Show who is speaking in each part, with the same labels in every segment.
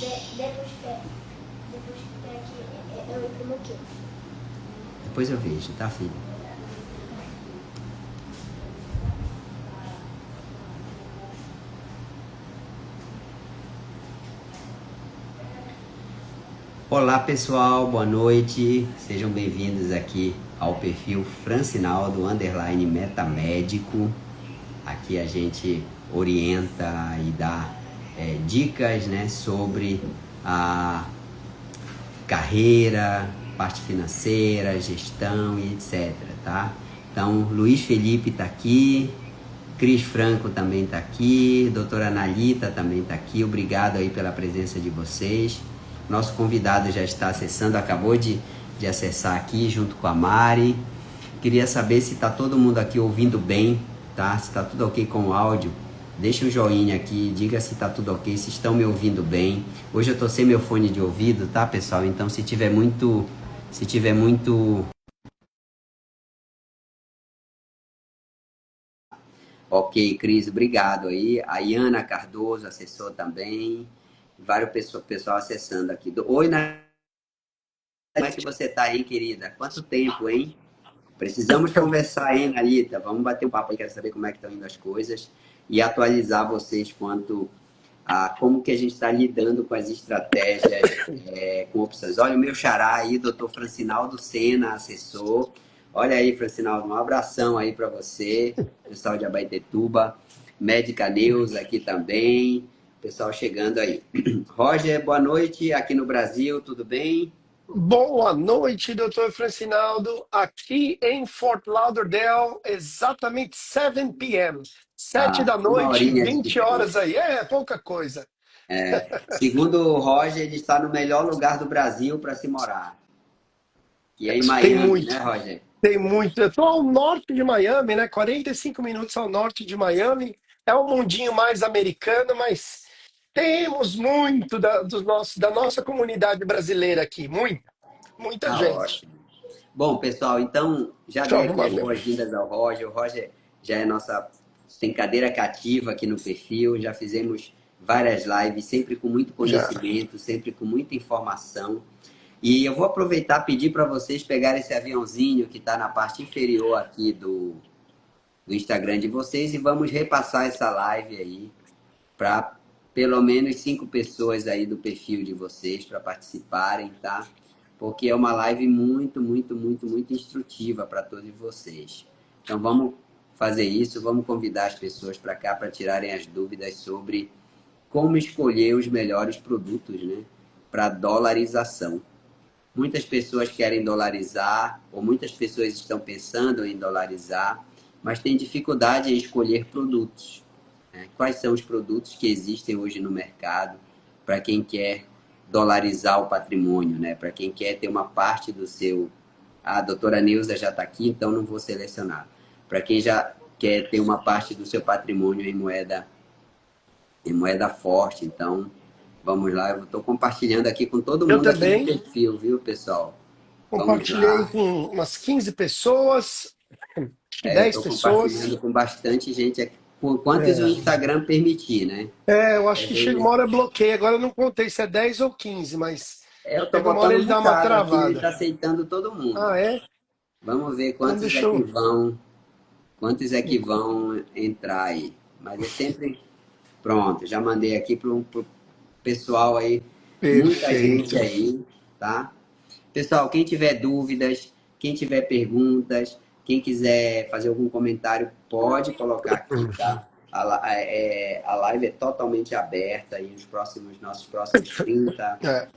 Speaker 1: Depois que aqui, eu imprimo aqui.
Speaker 2: Depois eu vejo, tá, filho? Olá pessoal, boa noite, sejam bem-vindos aqui ao perfil Francinaldo _ Metamédico. Aqui a gente orienta e dá dicas, né, sobre a carreira, parte financeira, gestão e etc, tá? Então, Luiz Felipe está aqui, Cris Franco também está aqui, doutora Analita também está aqui, obrigado aí pela presença de vocês. Nosso convidado já está acessando, acabou de acessar aqui junto com a Mari. Queria saber se está todo mundo aqui ouvindo bem, tá? Se está tudo ok com o áudio. Deixa um joinha aqui, diga se está tudo ok, se estão me ouvindo bem. Hoje eu estou sem meu fone de ouvido, tá, pessoal? Então se tiver muito... Ok, Cris, obrigado aí. A Iana Cardoso acessou também. Vários pessoal acessando aqui. Oi, como é que você tá aí, querida? Quanto tempo, hein? Precisamos conversar, hein, Analita? Vamos bater um papo aí, quero saber como é que estão indo as coisas e atualizar vocês quanto a como que a gente está lidando com as estratégias, com opções. Olha o meu xará aí, doutor Francinaldo Sena, assessor. Olha aí, Francinaldo, um abração aí para você, pessoal de Abaetetuba, Médica News aqui também, pessoal chegando aí. Roger, boa noite, aqui no Brasil, tudo bem?
Speaker 3: Boa noite, doutor Francinaldo. Aqui em Fort Lauderdale, exatamente 7 p.m. 7
Speaker 2: Ah,
Speaker 3: da
Speaker 2: uma
Speaker 3: noite,
Speaker 2: horinha de
Speaker 3: 20 horas
Speaker 2: diferença.
Speaker 3: aí. É pouca coisa.
Speaker 2: Segundo o Roger, ele está no melhor lugar do Brasil para se morar, que é em
Speaker 3: Tem
Speaker 2: Miami, né,
Speaker 3: muito,
Speaker 2: Roger?
Speaker 3: tem muito. Eu estou ao norte de Miami, né? 45 minutos ao norte de Miami. É um mundinho mais americano, mas temos muito da nossa comunidade brasileira aqui. Muita
Speaker 2: Tá
Speaker 3: gente.
Speaker 2: ótimo. Bom, pessoal, então já
Speaker 3: Deixa eu
Speaker 2: dei aqui
Speaker 3: arrumar
Speaker 2: as
Speaker 3: meu.
Speaker 2: boas-vindas ao Roger. O Roger já é nossa, tem cadeira cativa aqui no perfil, já fizemos várias lives, sempre com muito
Speaker 3: Já.
Speaker 2: conhecimento, sempre com muita informação. E eu vou aproveitar e pedir para vocês pegarem esse aviãozinho que está na parte inferior aqui do Instagram de vocês e vamos repassar essa live aí para pelo menos 5 pessoas aí do perfil de vocês para participarem, tá? Porque é uma live muito instrutiva para todos vocês. Então vamos fazer isso, vamos convidar as pessoas para cá para tirarem as dúvidas sobre como escolher os melhores produtos, né, para dolarização. Muitas pessoas querem dolarizar, ou muitas pessoas estão pensando em dolarizar, mas têm dificuldade em escolher produtos, né? Quais são os produtos que existem hoje no mercado para quem quer dolarizar o patrimônio, né? Para quem quer ter uma parte do seu... A doutora Neuza já está aqui, então não vou selecionar. Para quem já quer ter uma parte do seu patrimônio em moeda forte, então vamos lá. Eu estou compartilhando aqui com todo
Speaker 3: Eu
Speaker 2: mundo aqui do
Speaker 3: também.
Speaker 2: perfil, viu, pessoal? Vamos
Speaker 3: Compartilhei
Speaker 2: lá.
Speaker 3: com umas 15 pessoas, acho que
Speaker 2: Eu
Speaker 3: 10
Speaker 2: estou compartilhando
Speaker 3: pessoas.
Speaker 2: com bastante gente aqui, por quantos o
Speaker 3: É,
Speaker 2: Instagram permitir, né?
Speaker 3: eu acho
Speaker 2: Às
Speaker 3: que chega
Speaker 2: vezes,
Speaker 3: uma hora bloqueia. Agora eu não contei se é 10 ou 15, mas
Speaker 2: eu estou
Speaker 3: chega uma hora
Speaker 2: botando um
Speaker 3: ele dá uma
Speaker 2: bocado aqui, ele está
Speaker 3: travada.
Speaker 2: aceitando todo mundo.
Speaker 3: Ah, é?
Speaker 2: Vamos ver
Speaker 3: Então deixa eu.
Speaker 2: quantos é que vão entrar aí. Mas é sempre pronto, já mandei aqui para o pessoal aí, muita gente
Speaker 3: Perfeito.
Speaker 2: aí, tá? Pessoal, quem tiver dúvidas, quem tiver perguntas, quem quiser fazer algum comentário, pode colocar aqui, tá? A live é totalmente aberta e nossos próximos
Speaker 3: É,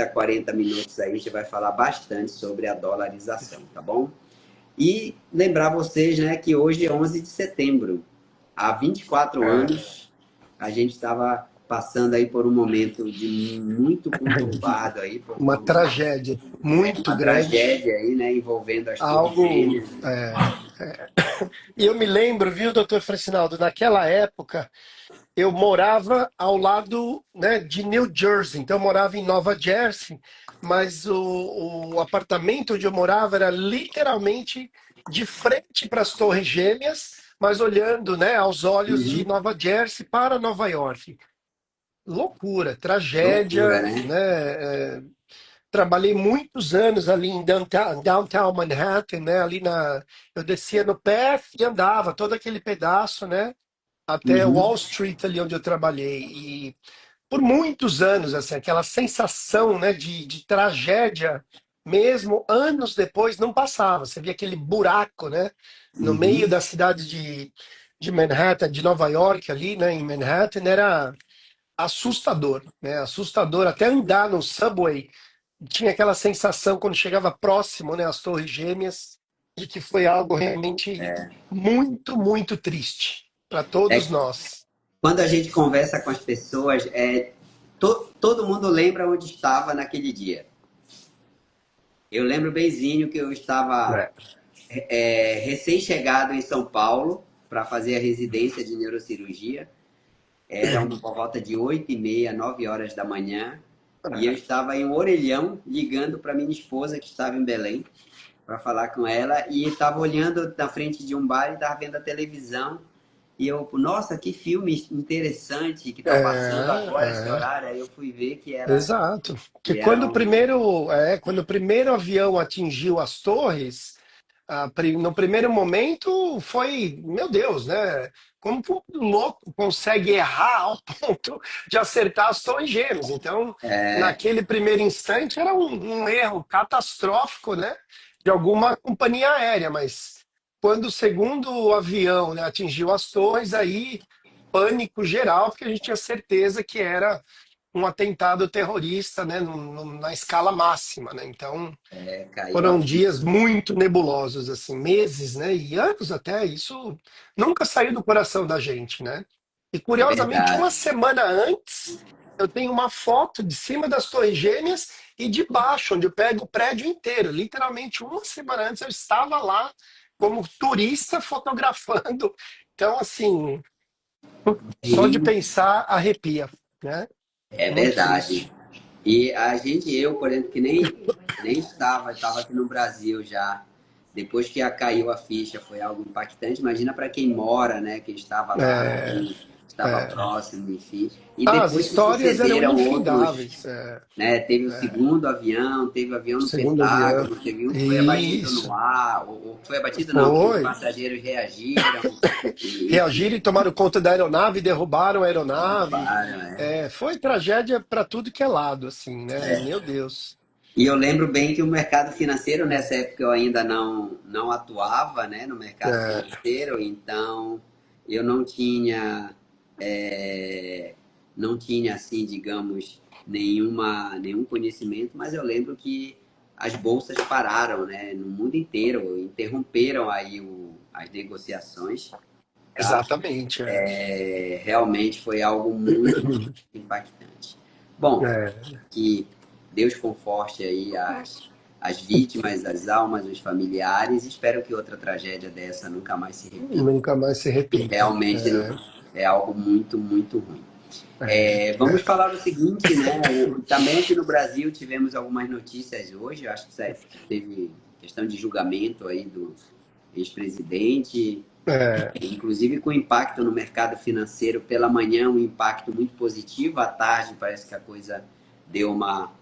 Speaker 2: 40 minutos aí, a gente vai falar bastante sobre a dolarização, tá bom? E lembrar vocês, né, que hoje é 11 de setembro. Há 24
Speaker 3: é.
Speaker 2: anos, a gente estava passando aí por um momento de muito conturbado aí,
Speaker 3: Uma tragédia muito
Speaker 2: uma
Speaker 3: grande.
Speaker 2: tragédia aí, né, envolvendo as torres
Speaker 3: Algo.
Speaker 2: gêmeas.
Speaker 3: E eu me lembro, viu, doutor Francinaldo, naquela época. Eu morava ao lado, né, de New Jersey, então eu morava em Nova Jersey, mas o apartamento onde eu morava era literalmente de frente para as Torres Gêmeas, mas olhando, né, aos olhos de
Speaker 2: Uhum.
Speaker 3: Nova Jersey para Nova York. loucura,
Speaker 2: Loucura,
Speaker 3: tragédia,
Speaker 2: né?
Speaker 3: né? Trabalhei muitos anos ali em downtown Manhattan, né? Eu descia no pé e andava todo aquele pedaço, né? Até
Speaker 2: Uhum.
Speaker 3: Wall Street ali onde eu trabalhei. E por muitos anos, assim, aquela sensação, né, de tragédia, mesmo anos depois, não passava. Você via aquele buraco, né, no meio
Speaker 2: Uhum.
Speaker 3: da cidade de Manhattan, de Nova York, ali, né, em Manhattan, era assustador, né, assustador. Até andar no subway, tinha aquela sensação quando chegava próximo, né, às Torres Gêmeas, de que foi algo realmente muito, muito triste para todos
Speaker 2: É,
Speaker 3: nós.
Speaker 2: quando a gente conversa com as pessoas, todo mundo lembra onde estava naquele dia. Eu lembro benzinho que eu estava
Speaker 3: É.
Speaker 2: recém-chegado em São Paulo para fazer a residência de neurocirurgia. Era por volta de 8h30, 9 horas da manhã. E eu estava em um orelhão ligando para minha esposa, que estava em Belém, para falar com ela. E estava olhando na frente de um bar e estava vendo a televisão. E eu, nossa, que filme interessante que está passando agora esse
Speaker 3: É.
Speaker 2: horário. Aí eu fui ver
Speaker 3: Exato. Que
Speaker 2: que era um.
Speaker 3: quando o primeiro avião atingiu as torres, no primeiro momento foi, meu Deus, né? Como que um louco consegue errar ao ponto de acertar as torres gêmeas? Então, naquele primeiro instante era um erro catastrófico, né? De alguma companhia aérea, mas quando o segundo avião, né, atingiu as torres, aí pânico geral, porque a gente tinha certeza que era um atentado terrorista, né, na escala máxima, né? Então,
Speaker 2: Caiu a
Speaker 3: foram
Speaker 2: ficha.
Speaker 3: dias muito nebulosos, assim, meses, né, e anos até. Isso nunca saiu do coração da gente, né? E
Speaker 2: É
Speaker 3: curiosamente, uma
Speaker 2: verdade.
Speaker 3: semana antes, eu tenho uma foto de cima das Torres Gêmeas e de baixo, onde eu pego o prédio inteiro. Literalmente, uma semana antes eu estava lá como turista fotografando. Então, assim, só de
Speaker 2: E
Speaker 3: pensar arrepia, né?
Speaker 2: é
Speaker 3: Muito
Speaker 2: verdade.
Speaker 3: triste.
Speaker 2: E eu, por exemplo, que nem estava aqui no Brasil já. Depois que caiu a ficha, foi algo impactante. Imagina para quem mora, né? Quem estava lá,
Speaker 3: É,
Speaker 2: quem estava
Speaker 3: é.
Speaker 2: próximo, enfim. E
Speaker 3: As
Speaker 2: depois se
Speaker 3: histórias eram
Speaker 2: sucederam outros,
Speaker 3: infindáveis.
Speaker 2: né? Teve o segundo avião, teve o avião no
Speaker 3: Segundo avião.
Speaker 2: Pentágono, teve um que foi abatido no
Speaker 3: Isso.
Speaker 2: ar, ou foi abatido não, que os
Speaker 3: Foi.
Speaker 2: passageiros reagiram, e,
Speaker 3: Reagiram e
Speaker 2: enfim,
Speaker 3: tomaram conta da aeronave, derrubaram a aeronave.
Speaker 2: derrubaram, né?
Speaker 3: É, foi tragédia para tudo que é lado, assim, né? Meu Deus.
Speaker 2: E eu lembro bem que o mercado financeiro, nessa época eu ainda não atuava, né, no mercado
Speaker 3: É,
Speaker 2: financeiro, então eu é, não tinha assim, digamos, nenhum conhecimento, mas eu lembro que as bolsas pararam, né, no mundo inteiro, interromperam aí as negociações, tá?
Speaker 3: exatamente. É.
Speaker 2: Realmente foi algo muito, muito impactante. Bom,
Speaker 3: É,
Speaker 2: que Deus conforte aí as vítimas, as almas, os familiares. Espero que outra tragédia dessa nunca mais se repita.
Speaker 3: nunca mais se repita.
Speaker 2: Realmente é algo muito, muito ruim.
Speaker 3: É,
Speaker 2: Vamos
Speaker 3: é.
Speaker 2: falar o seguinte, né? Também aqui no Brasil tivemos algumas notícias hoje. Eu acho que teve questão de julgamento aí do ex-presidente,
Speaker 3: É.
Speaker 2: inclusive com impacto no mercado financeiro. Pela manhã, um impacto muito positivo. À tarde, parece que a coisa deu uma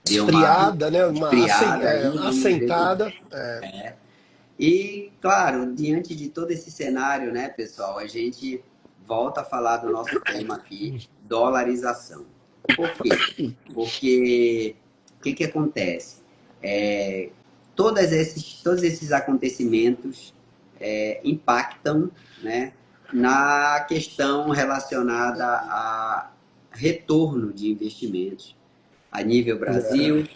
Speaker 2: deu uma
Speaker 3: Esfriada, né?
Speaker 2: esfriada aí, vamos ver como.
Speaker 3: Assentada.
Speaker 2: E, claro, diante de todo esse cenário, né, pessoal, a gente volta a falar do nosso tema aqui, dolarização. Por quê? Porque o que acontece? É, todos esses acontecimentos impactam, né, na questão relacionada a retorno de investimentos a nível Brasil,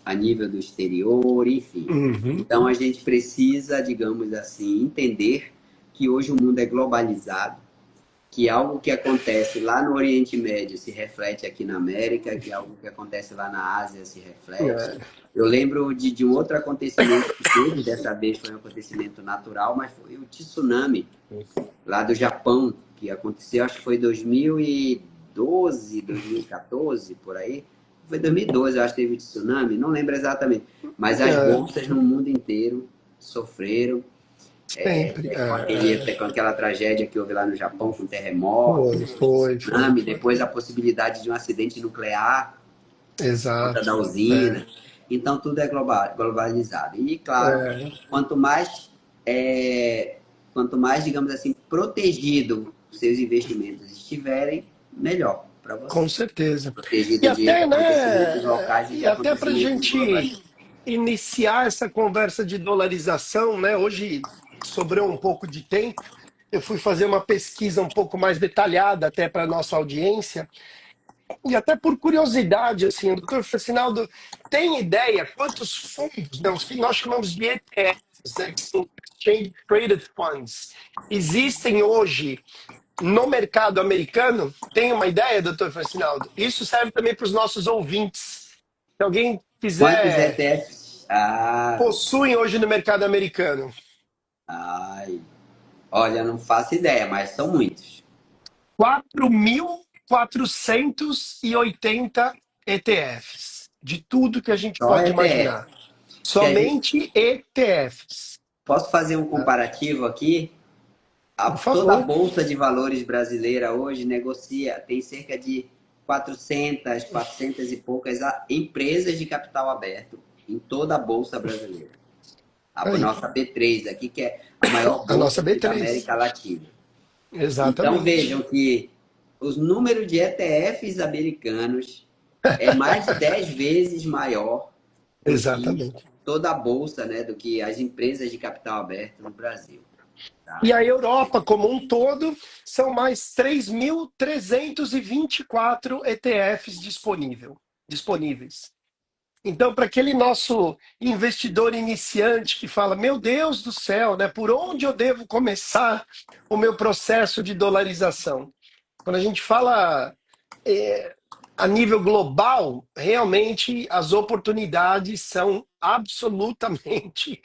Speaker 2: a nível do exterior, enfim.
Speaker 3: Uhum.
Speaker 2: Então a gente precisa, digamos assim, entender que hoje o mundo é globalizado, que algo que acontece lá no Oriente Médio se reflete aqui na América, que algo que acontece lá na Ásia se reflete.
Speaker 3: É.
Speaker 2: Eu lembro de um outro acontecimento que teve, dessa vez foi um acontecimento natural, mas foi o tsunami lá do Japão, que aconteceu, acho que foi 2012, 2014, por aí. Foi 2012, eu acho que teve o tsunami, não lembro exatamente. Mas as
Speaker 3: É.
Speaker 2: bolsas no mundo inteiro sofreram.
Speaker 3: Sempre.
Speaker 2: Com aquela tragédia que houve lá no Japão, com terremoto,
Speaker 3: Foi.
Speaker 2: tsunami, depois a possibilidade de um acidente nuclear por conta
Speaker 3: Exato.
Speaker 2: da
Speaker 3: É,
Speaker 2: usina. Então tudo é globalizado. E claro,
Speaker 3: é,
Speaker 2: quanto mais, é, quanto mais, digamos assim, protegido os seus investimentos estiverem, melhor para
Speaker 3: com
Speaker 2: você.
Speaker 3: certeza. E
Speaker 2: Protegido de
Speaker 3: até,
Speaker 2: acontecimentos
Speaker 3: né,
Speaker 2: locais e de
Speaker 3: e até para a
Speaker 2: acontecimentos
Speaker 3: gente
Speaker 2: globais.
Speaker 3: iniciar essa conversa de dolarização, né? Hoje sobrou um pouco de tempo. Eu fui fazer uma pesquisa um pouco mais detalhada até para a nossa audiência. E até por curiosidade, assim, o doutor Fracinaldo tem ideia quantos fundos, né, os que nós chamamos de ETFs, né, que são Exchange Traded Funds, existem hoje no mercado americano? Tem uma ideia, doutor Fracinaldo? Isso serve também para os nossos ouvintes. Se alguém
Speaker 2: Quantos
Speaker 3: quiser,
Speaker 2: ETFs? Ah,
Speaker 3: possuem hoje no mercado americano
Speaker 2: ai, olha, não faço ideia, mas são muitos.
Speaker 3: 4.480 ETFs, de tudo que a gente
Speaker 2: Só
Speaker 3: pode
Speaker 2: ETF.
Speaker 3: imaginar.
Speaker 2: Se a gente,
Speaker 3: Somente ETFs.
Speaker 2: posso fazer um
Speaker 3: Tá?
Speaker 2: comparativo aqui?
Speaker 3: Por
Speaker 2: Toda a
Speaker 3: favor.
Speaker 2: Bolsa de Valores brasileira hoje negocia, tem cerca de 400 e poucas empresas de capital aberto em toda a Bolsa brasileira. A
Speaker 3: Aí,
Speaker 2: nossa B3 aqui, que é a maior
Speaker 3: a
Speaker 2: bolsa
Speaker 3: nossa
Speaker 2: aqui da
Speaker 3: B3.
Speaker 2: América Latina. Então
Speaker 3: Exatamente.
Speaker 2: vejam que os números de ETFs americanos é mais de 10 vezes maior do que
Speaker 3: Exatamente.
Speaker 2: toda a bolsa, né, do que as empresas de capital aberto no Brasil.
Speaker 3: E
Speaker 2: Tá?
Speaker 3: a Europa, como um todo, são mais 3.324 ETFs disponíveis. Então, para aquele nosso investidor iniciante que fala: Meu Deus do céu, né, por onde eu devo começar o meu processo de dolarização? Quando a gente fala é, a nível global, realmente as oportunidades são absolutamente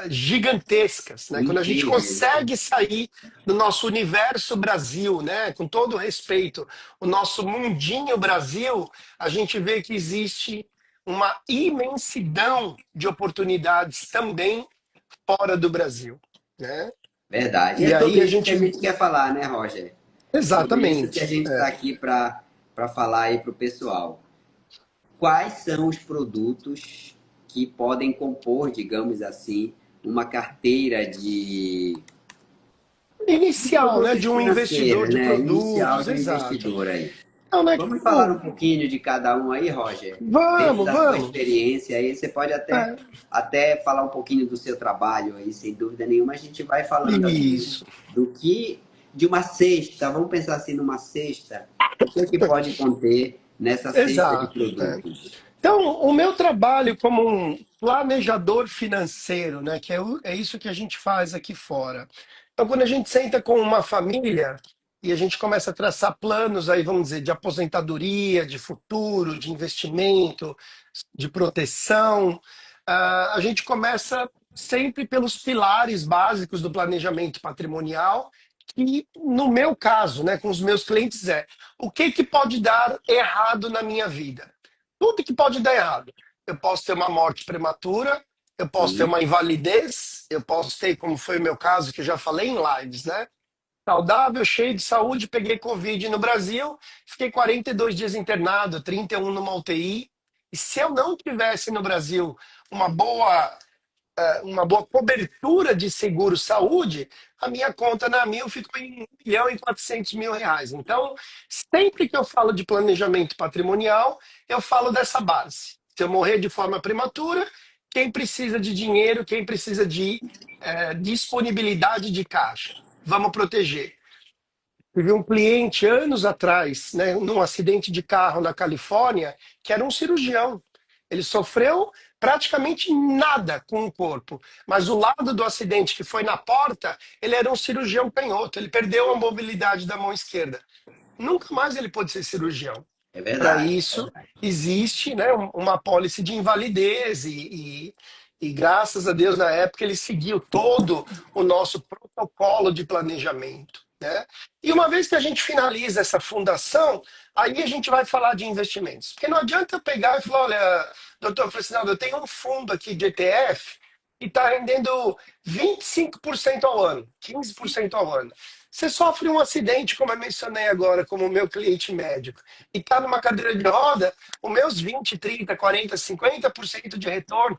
Speaker 3: gigantescas, né? Quando a gente
Speaker 2: Incríveis.
Speaker 3: consegue sair do nosso universo Brasil, né? Com todo respeito, o nosso mundinho Brasil, a gente vê que existe uma imensidão de oportunidades também fora do Brasil, né?
Speaker 2: Verdade. E
Speaker 3: E
Speaker 2: é
Speaker 3: aí
Speaker 2: sobre
Speaker 3: a
Speaker 2: isso que a
Speaker 3: gente,
Speaker 2: gente quer falar, né, Roger? É sobre isso que a
Speaker 3: exatamente,
Speaker 2: gente está aqui para falar aí para o pessoal. Quais são os produtos que podem compor, digamos assim, uma carteira de
Speaker 3: inicial, né?
Speaker 2: produtos
Speaker 3: De um investidor
Speaker 2: financeiros,
Speaker 3: de
Speaker 2: né? Inicial
Speaker 3: produtos,
Speaker 2: de um
Speaker 3: exato.
Speaker 2: investidor aí.
Speaker 3: Então, né?
Speaker 2: Vamos falar um
Speaker 3: Tipo,
Speaker 2: pouquinho de cada um aí, Roger? Dentro
Speaker 3: vamos,
Speaker 2: da sua
Speaker 3: vamos.
Speaker 2: experiência aí, você pode até,
Speaker 3: É,
Speaker 2: até falar um pouquinho do seu trabalho aí, sem dúvida nenhuma. A gente vai falando aqui
Speaker 3: isso,
Speaker 2: do que, de uma cesta, vamos pensar assim numa cesta, o que é que pode conter nessa cesta de
Speaker 3: exato. É.
Speaker 2: produtos?
Speaker 3: Então, o meu trabalho como um planejador financeiro, né, que é isso que a gente faz aqui fora. Então, quando a gente senta com uma família e a gente começa a traçar planos aí, vamos dizer, de aposentadoria, de futuro, de investimento, de proteção, a gente começa sempre pelos pilares básicos do planejamento patrimonial, que no meu caso, né, com os meus clientes o que que pode dar errado na minha vida? Tudo que pode dar errado. Eu posso ter uma morte prematura, eu posso ter
Speaker 2: Sim,
Speaker 3: uma invalidez, eu posso ter, como foi o meu caso, que eu já falei em lives, né? Saudável, cheio de saúde, peguei Covid no Brasil, fiquei 42 dias internado, 31 numa UTI. E se eu não tivesse no Brasil uma boa uma boa cobertura de seguro saúde, a minha conta na Mil ficou em 1.400.000 reais. Então, sempre que eu falo de planejamento patrimonial, eu falo dessa base. Se eu morrer de forma prematura, quem precisa de dinheiro, quem precisa de disponibilidade de caixa? Vamos proteger. Tive um cliente anos atrás, né, num acidente de carro na Califórnia, que era um cirurgião. Ele sofreu praticamente nada com o corpo, mas o lado do acidente que foi na porta, ele era um cirurgião canhoto. Ele perdeu a mobilidade da mão esquerda. Nunca mais ele pôde ser cirurgião.
Speaker 2: é
Speaker 3: Para
Speaker 2: verdade.
Speaker 3: isso, existe, né, uma pólice de invalidez e graças a Deus, na época, ele seguiu todo o nosso protocolo de planejamento. Né? E uma vez que a gente finaliza essa fundação, aí a gente vai falar de investimentos. Porque não adianta eu pegar e falar: olha, doutor Francinaldo, eu tenho um fundo aqui de ETF e está rendendo 25% ao ano, 15% ao ano. Você sofre um acidente, como eu mencionei agora, como o meu cliente médico, e está numa cadeira de roda, os meus 20, 30, 40, 50% de retorno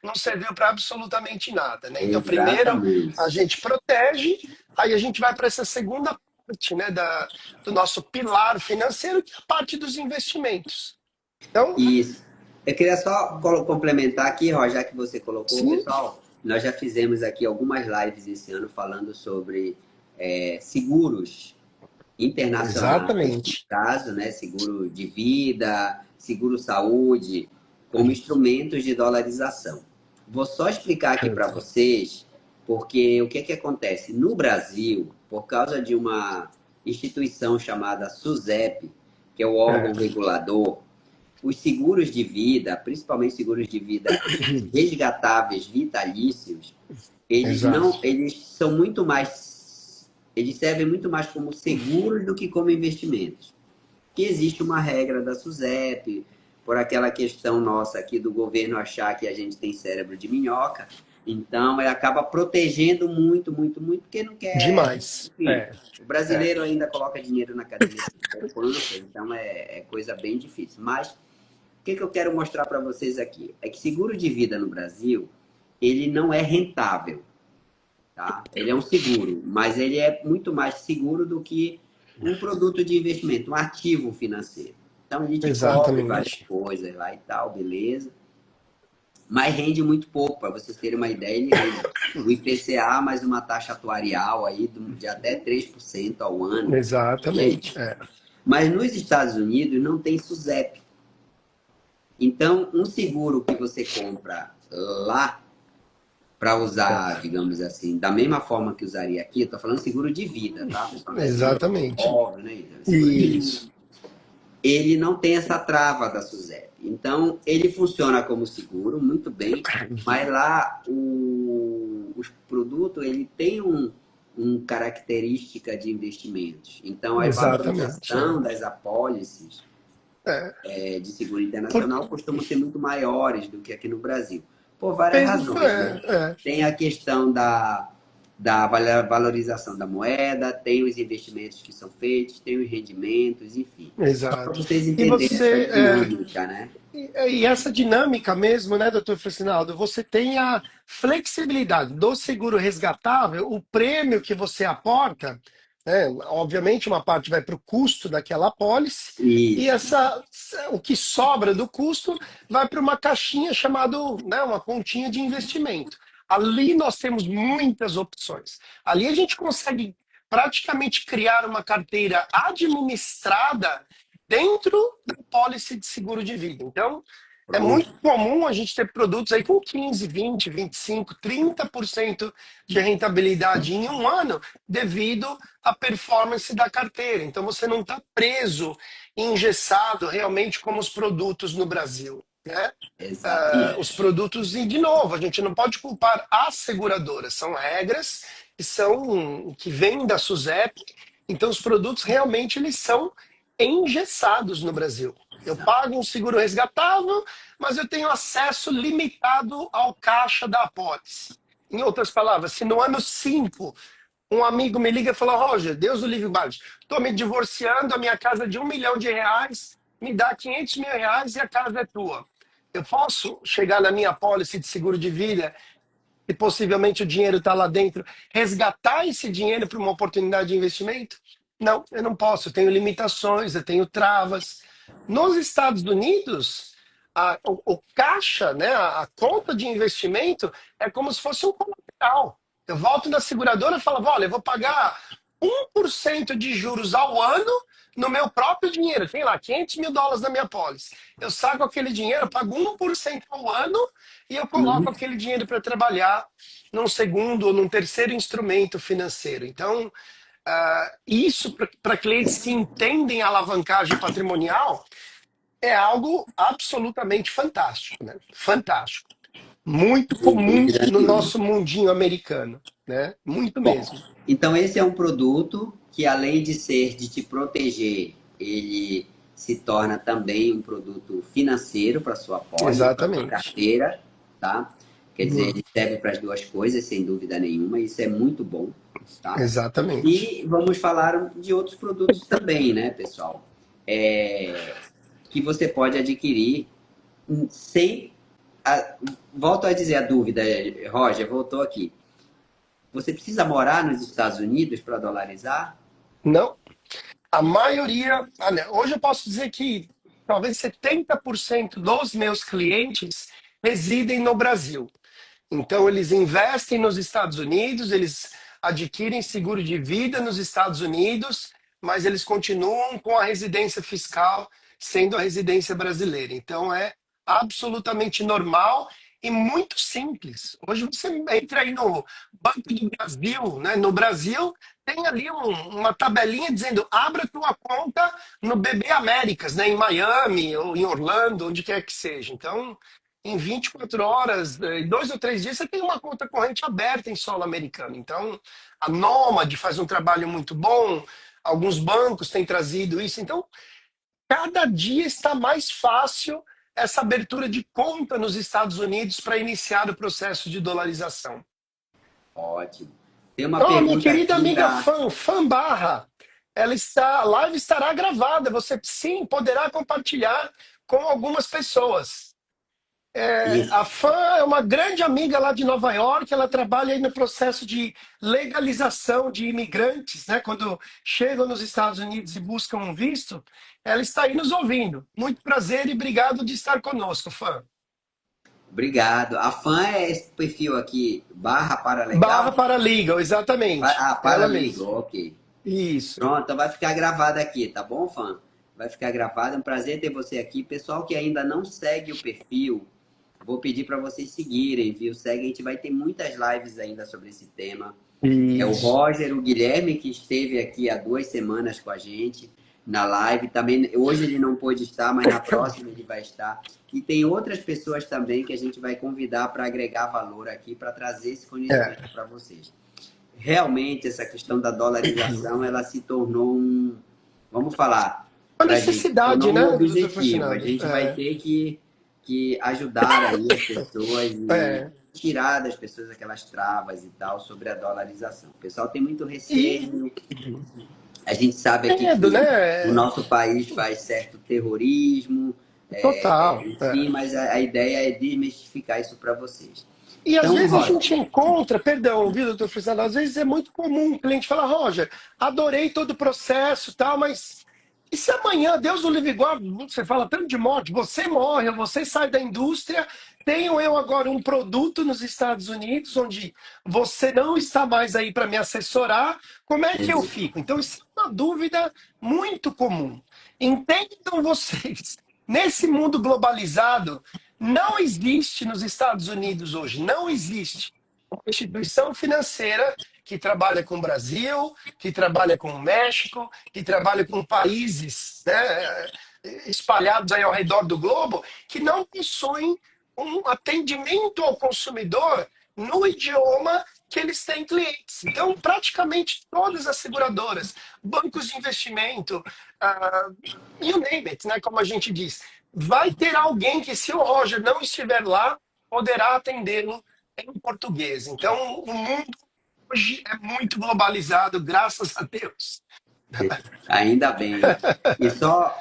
Speaker 3: não serviu para absolutamente nada, né? Então, primeiro a
Speaker 2: Exatamente.
Speaker 3: gente protege, aí a gente vai para essa segunda parte, né, do nosso pilar financeiro, que é a parte dos investimentos. Então,
Speaker 2: Isso. Eu queria só complementar aqui, Ró, já que você colocou,
Speaker 3: sim,
Speaker 2: pessoal, nós já fizemos aqui algumas lives esse ano falando sobre seguros internacionais, no
Speaker 3: exatamente.
Speaker 2: caso, né, seguro de vida, seguro saúde, como instrumentos de dolarização. Vou só explicar aqui para vocês, porque o que que acontece? No Brasil, por causa de uma instituição chamada SUSEP, que é o
Speaker 3: É,
Speaker 2: órgão regulador, os seguros de vida, principalmente seguros de vida resgatáveis vitalícios, eles não,
Speaker 3: exato.
Speaker 2: eles são muito mais, eles servem muito mais como seguros do que como investimentos. Que existe uma regra da SUSEP, por aquela questão nossa aqui do governo achar que a gente tem cérebro de minhoca, então ele acaba protegendo muito, muito, muito, porque não quer,
Speaker 3: Demais.
Speaker 2: enfim,
Speaker 3: É,
Speaker 2: o
Speaker 3: é,
Speaker 2: brasileiro ainda coloca dinheiro na academia de poupança, então é coisa bem difícil. Mas o que eu quero mostrar para vocês aqui? É que seguro de vida no Brasil, ele não é rentável, tá? Ele é um seguro, mas ele é muito mais seguro do que um produto de investimento, um ativo financeiro. Então a gente cobre várias
Speaker 3: exatamente.
Speaker 2: coisas lá e tal, beleza. Mas rende muito pouco, para vocês terem uma ideia, ele rende o IPCA mais uma taxa atuarial aí de até 3% ao ano. E é
Speaker 3: Exatamente.
Speaker 2: isso.
Speaker 3: É,
Speaker 2: Mas nos Estados Unidos não tem SUSEP. Então, um seguro que você compra lá para usar,
Speaker 3: é,
Speaker 2: digamos assim, da mesma forma que usaria aqui, eu estou falando seguro de vida, tá, pessoal? Não é seguro
Speaker 3: exatamente.
Speaker 2: óbvio, né? É seguro de vida.
Speaker 3: Isso.
Speaker 2: Ele não tem essa trava da SUSEP. Então, ele funciona como seguro, muito bem, mas lá os produtos, ele tem um característica de investimentos. Então, a
Speaker 3: Exatamente. É.
Speaker 2: valorização das apólices
Speaker 3: É.
Speaker 2: de seguro
Speaker 3: Por,
Speaker 2: internacional costumam ser muito maiores do que aqui no Brasil, por várias
Speaker 3: é,
Speaker 2: razões, né?
Speaker 3: é,
Speaker 2: Tem a questão da valorização da moeda, tem os investimentos que são feitos, tem os rendimentos, enfim. Só para
Speaker 3: exato.
Speaker 2: vocês
Speaker 3: E
Speaker 2: entenderem essa
Speaker 3: você,
Speaker 2: dinâmica, né?
Speaker 3: e essa dinâmica mesmo, né, doutor Fracinaldo, você tem a flexibilidade do seguro resgatável, o prêmio que você aporta, né, obviamente uma parte vai para o custo daquela apólice, e
Speaker 2: Isso,
Speaker 3: o que sobra do custo vai para uma caixinha chamada, né, uma continha de investimento. Ali nós temos muitas opções. Ali a gente consegue praticamente criar uma carteira administrada dentro da pólice de seguro de vida. Então, é muito
Speaker 2: pronto,
Speaker 3: comum a gente ter produtos aí com 15, 20, 25, 30% de rentabilidade em um ano devido à performance da carteira. Então, você não está preso, engessado realmente como os produtos no Brasil, né? Os
Speaker 2: exatamente.
Speaker 3: produtos, e de novo, a gente não pode culpar as seguradoras, são regras que vêm da SUSEP, então os produtos realmente eles são engessados no Brasil. Eu pago um seguro resgatável, mas eu tenho acesso limitado ao caixa da apólice. Em outras palavras, se no ano 5 um amigo me liga e fala: Roger, Deus o livre guarde, estou me divorciando, a minha casa é de R$ 1 milhão, me dá R$ 500 mil e a casa é tua. Eu posso chegar na minha apólice de seguro de vida e possivelmente o dinheiro está lá dentro, resgatar esse dinheiro para uma oportunidade de investimento? Não, eu não posso, eu tenho limitações, eu tenho travas. Nos Estados Unidos, o caixa, né, a conta de investimento é como se fosse um colateral. Eu volto na seguradora e falo: olha, eu vou pagar 1% de juros ao ano no meu próprio dinheiro. Tem lá US$ 500 mil na minha pólice. Eu saco aquele dinheiro, pago 1% ao ano e eu coloco
Speaker 2: Uhum.
Speaker 3: aquele dinheiro para trabalhar num segundo ou num terceiro instrumento financeiro. Então, isso para clientes que entendem a alavancagem patrimonial é algo absolutamente fantástico, né? Fantástico. Muito
Speaker 2: Sem
Speaker 3: comum
Speaker 2: dúvida
Speaker 3: no
Speaker 2: nenhuma.
Speaker 3: nosso mundinho americano, né? Muito
Speaker 2: Bom,
Speaker 3: mesmo.
Speaker 2: então esse é um produto que, além de ser de te proteger, ele se torna também um produto financeiro para sua pólice, para sua
Speaker 3: Exatamente.
Speaker 2: carteira, tá? Quer dizer, ele serve para as duas coisas, sem dúvida nenhuma, isso é muito bom, tá?
Speaker 3: Exatamente.
Speaker 2: E vamos falar de outros produtos também, né, pessoal? É, que você pode adquirir sem. Volto a dizer a dúvida, Roger, voltou aqui. Você precisa morar nos Estados Unidos para dolarizar?
Speaker 3: Não, a maioria, hoje eu posso dizer que talvez 70% dos meus clientes residem no Brasil. Então, eles investem nos Estados Unidos, eles adquirem seguro de vida nos Estados Unidos, mas eles continuam com a residência fiscal sendo a residência brasileira. Então, é absolutamente normal e muito simples. Hoje você entra aí no Banco do Brasil, né? No Brasil tem ali uma tabelinha dizendo abra tua conta no BB Américas, né? Em Miami ou em Orlando, onde quer que seja. Então, em 24 horas, 2 ou 3 dias, você tem uma conta corrente aberta em solo americano. Então, a Nomad faz um trabalho muito bom, alguns bancos têm trazido isso. Então, cada dia está mais fácil essa abertura de conta nos Estados Unidos para iniciar o processo de dolarização.
Speaker 2: Ótimo. Tem uma
Speaker 3: Então, a minha
Speaker 2: pergunta
Speaker 3: querida
Speaker 2: aqui
Speaker 3: amiga
Speaker 2: da.
Speaker 3: Fã Barra, a live estará gravada. Você sim poderá compartilhar com algumas pessoas. A
Speaker 2: Isso.
Speaker 3: Fã é uma grande amiga lá de Nova York, ela trabalha aí no processo de legalização de imigrantes, né? Quando chegam nos Estados Unidos e buscam um visto, ela está aí nos ouvindo. Muito prazer e obrigado de estar conosco, Fã.
Speaker 2: Obrigado. A fã é esse perfil aqui, barra
Speaker 3: Barra
Speaker 2: paralegal?
Speaker 3: Paralegal, exatamente.
Speaker 2: Ah,
Speaker 3: Ela mesma.
Speaker 2: paralegal, ok.
Speaker 3: Isso.
Speaker 2: Pronto, então vai ficar gravado aqui, tá bom, fã? Vai ficar gravado. É um prazer ter você aqui. Pessoal que ainda não segue o perfil, vou pedir para vocês seguirem, viu? Segue, a gente vai ter muitas lives ainda sobre esse tema. É o
Speaker 3: Isso.
Speaker 2: Roger, o Guilherme, que esteve aqui há 2 semanas com a gente na live. Também, hoje ele não pôde estar, mas na próxima ele vai estar. E tem outras pessoas também que a gente vai convidar para agregar valor aqui, para trazer esse
Speaker 3: É.
Speaker 2: conhecimento para vocês. Realmente, essa questão da dolarização, ela se tornou um, vamos falar,
Speaker 3: Uma
Speaker 2: para a gente, se
Speaker 3: necessidade,
Speaker 2: tornou um
Speaker 3: né, doutor
Speaker 2: objetivo. A
Speaker 3: Fascinado?
Speaker 2: gente vai ter que ajudar aí as pessoas e
Speaker 3: É.
Speaker 2: tirar das pessoas aquelas travas e tal sobre a dolarização. O pessoal tem muito
Speaker 3: E
Speaker 2: receio. A gente sabe aqui
Speaker 3: medo,
Speaker 2: que o
Speaker 3: né?
Speaker 2: nosso país faz certo terrorismo,
Speaker 3: Total.
Speaker 2: enfim, mas a ideia é desmistificar isso para vocês.
Speaker 3: E às
Speaker 2: Então,
Speaker 3: vezes a
Speaker 2: Roger,
Speaker 3: gente encontra, perdão, viu, doutor Frisado? Às vezes é muito comum um cliente falar, Roger, adorei todo o processo e tal, mas e se amanhã, Deus o livre igual, você fala tanto de morte, você morre, você sai da indústria, tenho eu agora um produto nos Estados Unidos onde você não está mais aí para me assessorar, como é que eu fico? Então isso é uma dúvida muito comum. Entendam vocês, nesse mundo globalizado, não existe nos Estados Unidos hoje, não existe uma instituição financeira que trabalha com o Brasil, que trabalha com o México, que trabalha com países, né, espalhados aí ao redor do globo, que não possuem um atendimento ao consumidor no idioma que eles têm clientes. Então, praticamente todas as seguradoras, bancos de investimento, uh, you name it, né, como a gente diz, vai ter alguém que, se o Roger não estiver lá, poderá atendê-lo em português. Então, o mundo hoje é muito globalizado, graças a Deus.
Speaker 2: ainda bem. E só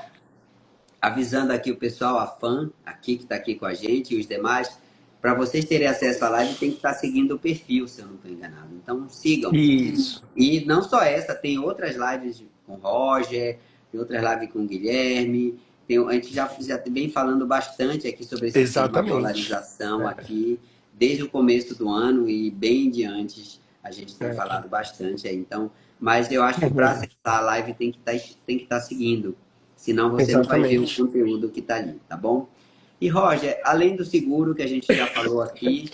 Speaker 2: avisando aqui o pessoal, a fã aqui que está aqui com a gente e os demais, para vocês terem acesso à live, tem que estar seguindo o perfil, se eu não estou enganado. Então sigam.
Speaker 3: Isso,
Speaker 2: E não só essa, tem outras lives com o Roger, tem outras lives com o Guilherme. A gente já vem falando bastante aqui sobre esse tema
Speaker 3: exatamente.
Speaker 2: dolarização aqui, desde o começo do ano e bem diante a gente tem
Speaker 3: É,
Speaker 2: falado bastante aí. Então, mas eu acho que para
Speaker 3: uhum,
Speaker 2: acessar a live tem que estar seguindo. Senão você não vai ver o
Speaker 3: exatamente.
Speaker 2: conteúdo que está ali, tá bom? E Roger, além do seguro que a gente já falou aqui,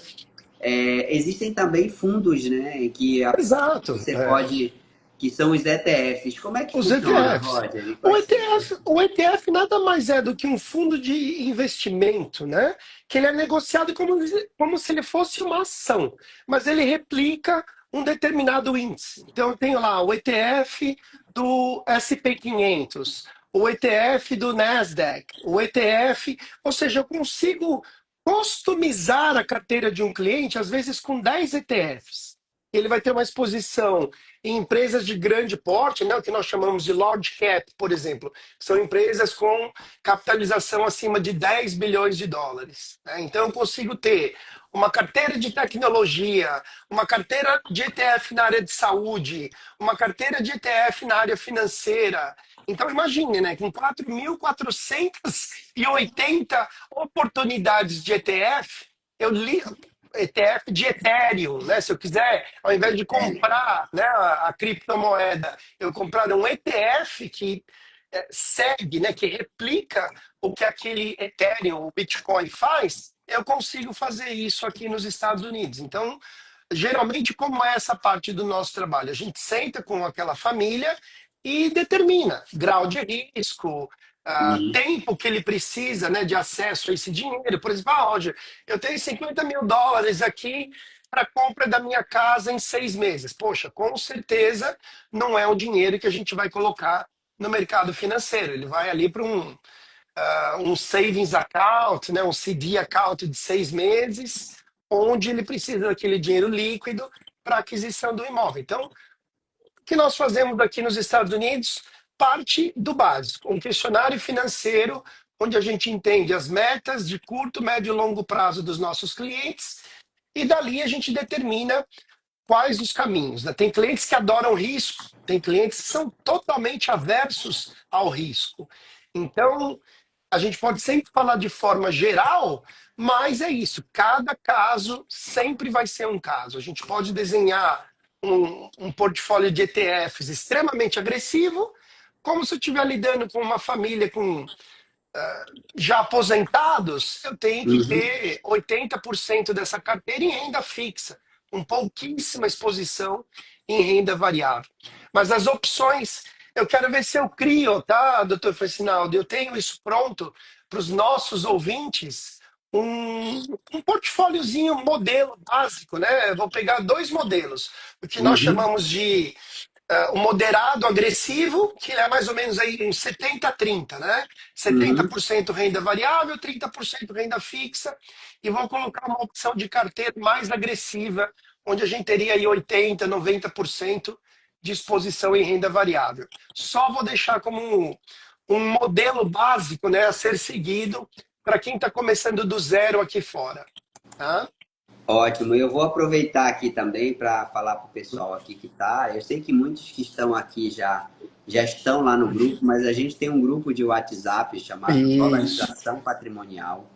Speaker 2: existem também fundos, né,
Speaker 3: Exato.
Speaker 2: você pode, que são os ETFs. Como é que
Speaker 3: Os
Speaker 2: funciona,
Speaker 3: ETFs.
Speaker 2: Roger? E
Speaker 3: O
Speaker 2: quais são?
Speaker 3: ETF, o ETF nada mais é do que um fundo de investimento, né? Que ele é negociado como se ele fosse uma ação, mas ele replica um determinado índice. Então, eu tenho lá o ETF do SP 500, o ETF do Nasdaq, o ETF, ou seja, eu consigo customizar a carteira de um cliente, às vezes com 10 ETFs. Ele vai ter uma exposição em empresas de grande porte, né, o que nós chamamos de large cap, por exemplo. São empresas com capitalização acima de 10 bilhões de dólares. Né? Então, eu consigo ter uma carteira de tecnologia, uma carteira de ETF na área de saúde, uma carteira de ETF na área financeira. Então, imagine, né, com 4.480 oportunidades de ETF, eu li ETF de Ethereum, né? Se eu quiser, ao invés de comprar, né, a criptomoeda, eu comprar um ETF que segue, né, que replica o que aquele Ethereum, o Bitcoin faz, eu consigo fazer isso aqui nos Estados Unidos. Então, geralmente, como é essa parte do nosso trabalho? A gente senta com aquela família e determina grau de risco,
Speaker 2: Uhum.
Speaker 3: tempo que ele precisa, né, de acesso a esse dinheiro. Por exemplo, Roger, eu tenho US$ 50.000 aqui para compra da minha casa em 6 meses. Poxa, com certeza não é o dinheiro que a gente vai colocar no mercado financeiro. Ele vai ali para um savings account, né, um CD account de 6 meses, onde ele precisa daquele dinheiro líquido para aquisição do imóvel. Então, o que nós fazemos aqui nos Estados Unidos parte do básico, um questionário financeiro onde a gente entende as metas de curto, médio e longo prazo dos nossos clientes e dali a gente determina quais os caminhos. Né? Tem clientes que adoram risco, tem clientes que são totalmente aversos ao risco. Então, a gente pode sempre falar de forma geral, mas é isso. Cada caso sempre vai ser um caso. A gente pode desenhar um portfólio de ETFs extremamente agressivo, como se eu estiver lidando com uma família com já aposentados, eu tenho que
Speaker 2: Uhum.
Speaker 3: ter 80% dessa carteira em renda fixa, com pouquíssima exposição em renda variável. Mas as opções, eu quero ver se eu crio, tá, doutor Francinaldo? Eu tenho isso pronto para os nossos ouvintes, um portfóliozinho, modelo básico, né? Eu vou pegar 2 modelos, o que nós
Speaker 2: Uhum.
Speaker 3: chamamos de o moderado agressivo, que é mais ou menos aí uns 70-30, né? setenta
Speaker 2: Uhum.
Speaker 3: por cento renda variável, 30% renda fixa, e vou colocar uma opção de carteira mais agressiva, onde a gente teria aí 80-90% de exposição em renda variável. Só vou deixar como um modelo básico, né, a ser seguido para quem está começando do zero aqui fora. Tá?
Speaker 2: Ótimo, eu vou aproveitar aqui também para falar para o pessoal aqui que está. Eu sei que muitos que estão aqui já estão lá no grupo, mas a gente tem um grupo de WhatsApp chamado
Speaker 3: Isso.
Speaker 2: Dolarização Patrimonial.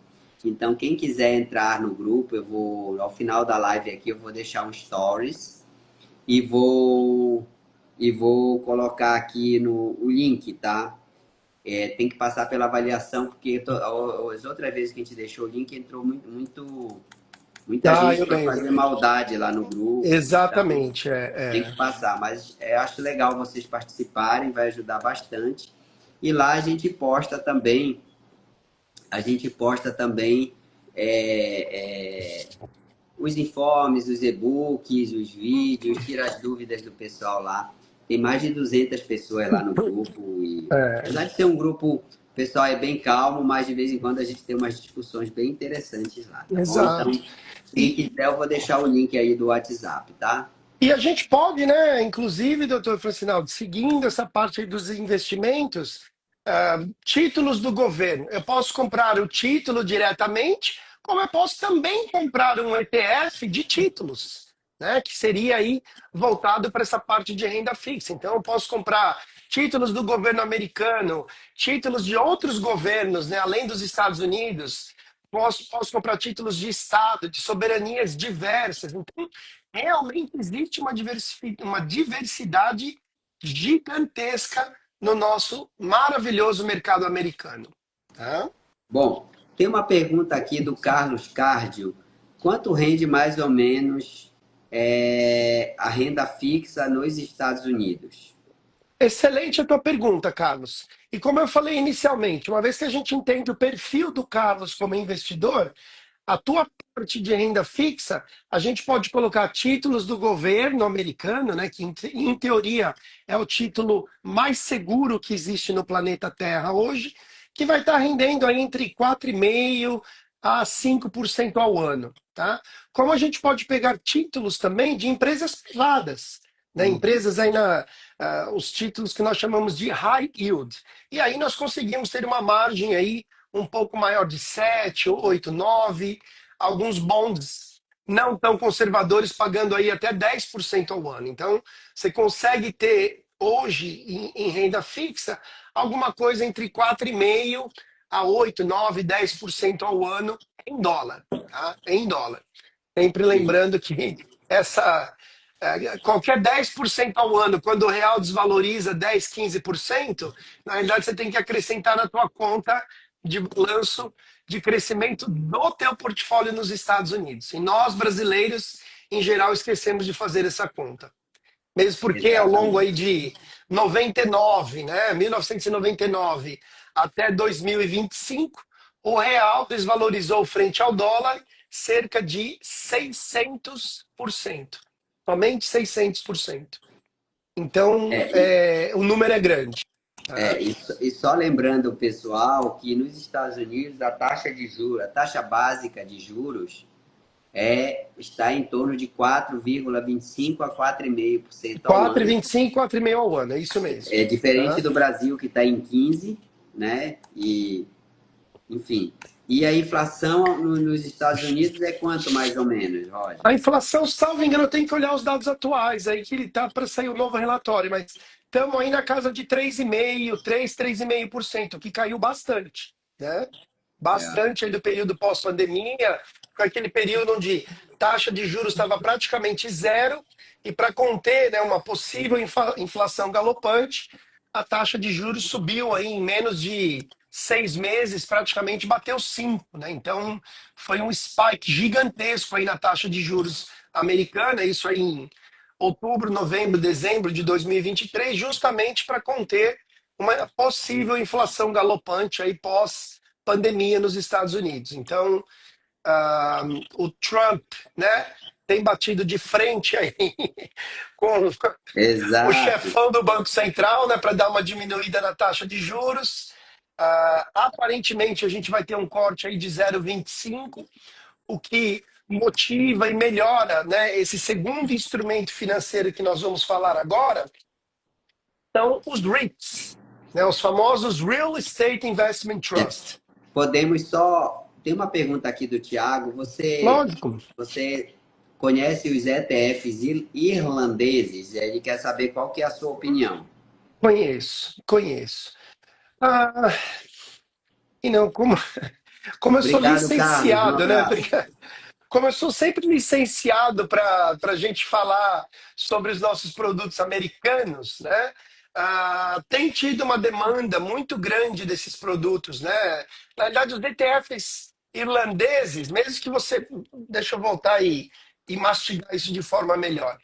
Speaker 2: Então, quem quiser entrar no grupo, eu vou, ao final da live aqui, eu vou deixar um stories e vou colocar aqui no o link, tá? Tem que passar pela avaliação, porque as outras vezes que a gente deixou o link entrou muita
Speaker 3: Ah,
Speaker 2: gente
Speaker 3: eu
Speaker 2: para
Speaker 3: lembro.
Speaker 2: fazer maldade lá no grupo, então
Speaker 3: Exatamente.
Speaker 2: tem que passar. Mas acho legal vocês participarem, vai ajudar bastante. E lá a gente posta também os informes, os e-books, os vídeos, tira as dúvidas do pessoal lá. Tem mais de 200 pessoas lá no grupo e
Speaker 3: É,
Speaker 2: apesar de ser um grupo, o pessoal é bem calmo, mas de vez em quando a gente tem umas discussões bem interessantes lá, tá bom? Então,
Speaker 3: exato.
Speaker 2: quem
Speaker 3: E,
Speaker 2: quiser, eu vou deixar o link aí do WhatsApp, tá?
Speaker 3: e a gente pode, né, inclusive, doutor Francinaldo, seguindo essa parte aí dos investimentos, títulos do governo. Eu posso comprar o título diretamente, como eu posso também comprar um ETF de títulos, né, que seria aí voltado para essa parte de renda fixa. Então, eu posso comprar títulos do governo americano, títulos de outros governos, né, além dos Estados Unidos. Posso comprar títulos de Estado, de soberanias diversas. Então, realmente existe uma diversidade gigantesca no nosso maravilhoso mercado americano. Tá?
Speaker 2: Bom, tem uma pergunta aqui do Carlos Cardio. Quanto rende mais ou menos a renda fixa nos Estados Unidos?
Speaker 3: Excelente a tua pergunta, Carlos. E como eu falei inicialmente, uma vez que a gente entende o perfil do Carlos como investidor, a tua parte de renda fixa, a gente pode colocar títulos do governo americano, né, que em teoria é o título mais seguro que existe no planeta Terra hoje, que vai estar rendendo aí entre 4,5% a 5% ao ano, tá? Como a gente pode pegar títulos também de empresas privadas, né?
Speaker 2: Uhum.
Speaker 3: Empresas aí os títulos que nós chamamos de high yield. E aí nós conseguimos ter uma margem aí um pouco maior de 7, 8, 9, alguns bonds não tão conservadores pagando aí até 10% ao ano. Então, você consegue ter hoje em renda fixa alguma coisa entre 4,5 a 8, 9, 10% ao ano em dólar, tá? Em dólar. Sempre
Speaker 2: Sim,
Speaker 3: lembrando que essa qualquer 10% ao ano, quando o real desvaloriza 10, 15%, na realidade você tem que acrescentar na tua conta de balanço de crescimento do teu portfólio nos Estados Unidos. E nós, brasileiros, em geral, esquecemos de fazer essa conta. Mesmo porque ao longo aí
Speaker 2: exatamente.
Speaker 3: de 99, né, 1999 até 2025, o real desvalorizou frente ao dólar cerca de 600%. Somente 600%. Então,
Speaker 2: É,
Speaker 3: o número é grande. Tá?
Speaker 2: e só lembrando o pessoal que nos Estados Unidos a taxa de juros, a taxa básica de juros está em torno de 4,25 a 4,5% ao ano.
Speaker 3: 4,25, 4,5 ao ano, é isso mesmo.
Speaker 2: É diferente
Speaker 3: Tá?
Speaker 2: do Brasil que está em 15, né? E, enfim. E a inflação nos Estados Unidos é quanto mais ou menos, Roger?
Speaker 3: A inflação, salvo engano, tem que olhar os dados atuais aí, que ele está para sair o novo relatório, mas estamos aí na casa de 3,5%, 3,5%, que caiu bastante, né?
Speaker 2: É,
Speaker 3: Bastante aí do período pós-pandemia, com aquele período onde taxa de juros estava praticamente zero, e para conter, né, uma possível inflação galopante, a taxa de juros subiu aí em menos de 6 meses, praticamente bateu 5, né? Então, foi um spike gigantesco aí na taxa de juros americana, isso aí em outubro, novembro, dezembro de 2023, justamente para conter uma possível inflação galopante aí pós-pandemia nos Estados Unidos. Então, o Trump, né, tem batido de frente aí com o
Speaker 2: exato.
Speaker 3: chefão do Banco Central, né, para dar uma diminuída na taxa de juros. Aparentemente, a gente vai ter um corte aí de 0,25, o que motiva e melhora, né, esse segundo instrumento financeiro que nós vamos falar agora, são os REITs, né, os famosos Real Estate Investment Trust.
Speaker 2: Podemos só. Tem uma pergunta aqui do Tiago.
Speaker 3: Lógico,
Speaker 2: Você conhece os ETFs irlandeses? Ele quer saber qual que é a sua opinião.
Speaker 3: conheço, conheço. Ah, e não, como eu sou
Speaker 2: Obrigado, Carlos. Um
Speaker 3: licenciado, né?
Speaker 2: abraço.
Speaker 3: Como eu sou sempre licenciado para a gente falar sobre os nossos produtos americanos, né? Tem tido uma demanda muito grande desses produtos, né? Na verdade, os ETFs irlandeses, mesmo que você. Deixa eu voltar e mastigar isso de forma melhor.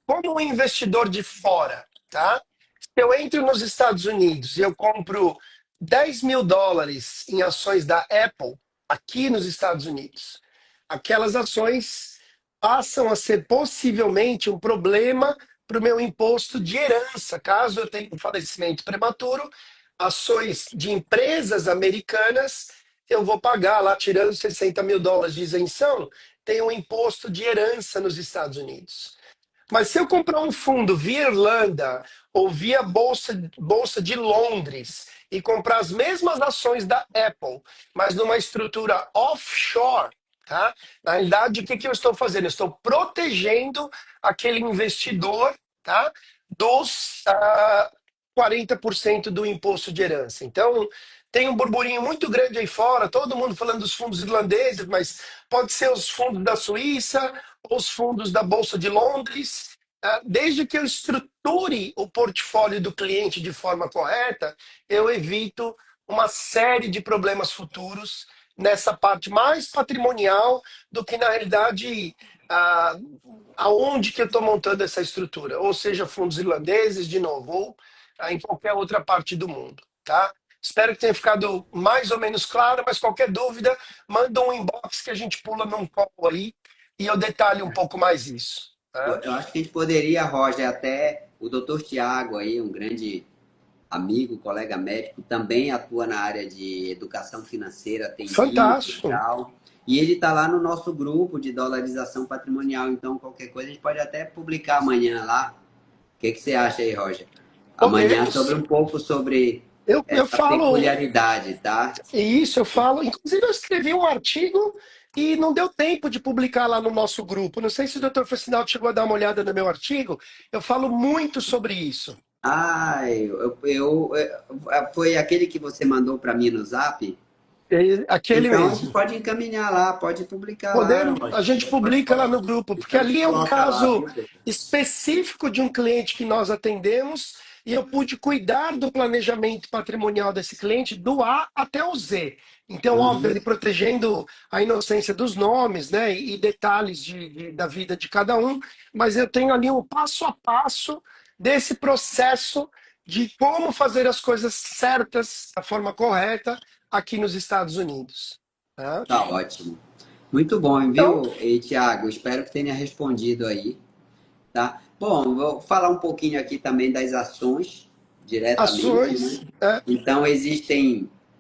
Speaker 3: Como um investidor de fora, tá? Se eu entro nos Estados Unidos e eu compro US$ 10.000 em ações da Apple aqui nos Estados Unidos, aquelas ações passam a ser possivelmente um problema para o meu imposto de herança, caso eu tenha um falecimento prematuro, ações de empresas americanas, eu vou pagar lá, tirando US$ 60.000 de isenção, tem um imposto de herança nos Estados Unidos. Mas se eu comprar um fundo via Irlanda ou via Bolsa de Londres e comprar as mesmas ações da Apple, mas numa estrutura offshore, tá? Na realidade, o que eu estou fazendo? Eu estou protegendo aquele investidor, tá? Dos 40% do imposto de herança. Então, tem um burburinho muito grande aí fora, todo mundo falando dos fundos irlandeses, mas pode ser os fundos da Suíça, os fundos da Bolsa de Londres. Desde que eu estruture o portfólio do cliente de forma correta, eu evito uma série de problemas futuros nessa parte mais patrimonial do que, na realidade, aonde que eu estou montando essa estrutura. Ou seja, fundos irlandeses, de novo, ou em qualquer outra parte do mundo. Tá? Espero que tenha ficado mais ou menos claro, mas qualquer dúvida, manda um inbox que a gente pula num call aí e eu detalho um pouco mais isso. Tá?
Speaker 2: Eu acho que a gente poderia, Roger, até o doutor Tiago aí, um grande amigo, colega médico, também atua na área de educação financeira, tem livro e
Speaker 3: Fantástico.
Speaker 2: tal. E ele está lá no nosso grupo de dolarização patrimonial. Então, qualquer coisa, a gente pode até publicar amanhã lá. O que você acha aí, Roger? Amanhã sobre
Speaker 3: Podemos.
Speaker 2: um pouco sobre
Speaker 3: Eu
Speaker 2: essa
Speaker 3: falo
Speaker 2: peculiaridade, tá?
Speaker 3: isso, eu falo. Inclusive, eu escrevi um artigo e não deu tempo de publicar lá no nosso grupo. Não sei se o Dr. Facinal chegou a dar uma olhada no meu artigo. Eu falo muito sobre isso.
Speaker 2: Ah, foi aquele que você mandou para mim no Zap?
Speaker 3: É aquele
Speaker 2: Então a gente
Speaker 3: mesmo.
Speaker 2: pode encaminhar lá, pode publicar lá,
Speaker 3: Podemos, a
Speaker 2: Roger.
Speaker 3: gente
Speaker 2: Pode
Speaker 3: publica lá no grupo, porque
Speaker 2: Então a gente
Speaker 3: ali é um
Speaker 2: coloca lá,
Speaker 3: caso
Speaker 2: viu, Pedro?
Speaker 3: específico de um cliente que nós atendemos e eu pude cuidar do planejamento patrimonial desse cliente do A até o Z. Então, óbvio, ele
Speaker 2: Uhum.
Speaker 3: protegendo a inocência dos nomes, né, e detalhes da vida de cada um, mas eu tenho ali um passo a passo desse processo de como fazer as coisas certas, da forma correta, aqui nos Estados Unidos. Tá?
Speaker 2: Tá ótimo. Muito bom,
Speaker 3: Então,
Speaker 2: viu, Tiago? Espero que tenha respondido aí, tá? Bom, vou falar um pouquinho aqui também das ações, diretamente, né?
Speaker 3: ações. É,
Speaker 2: Então,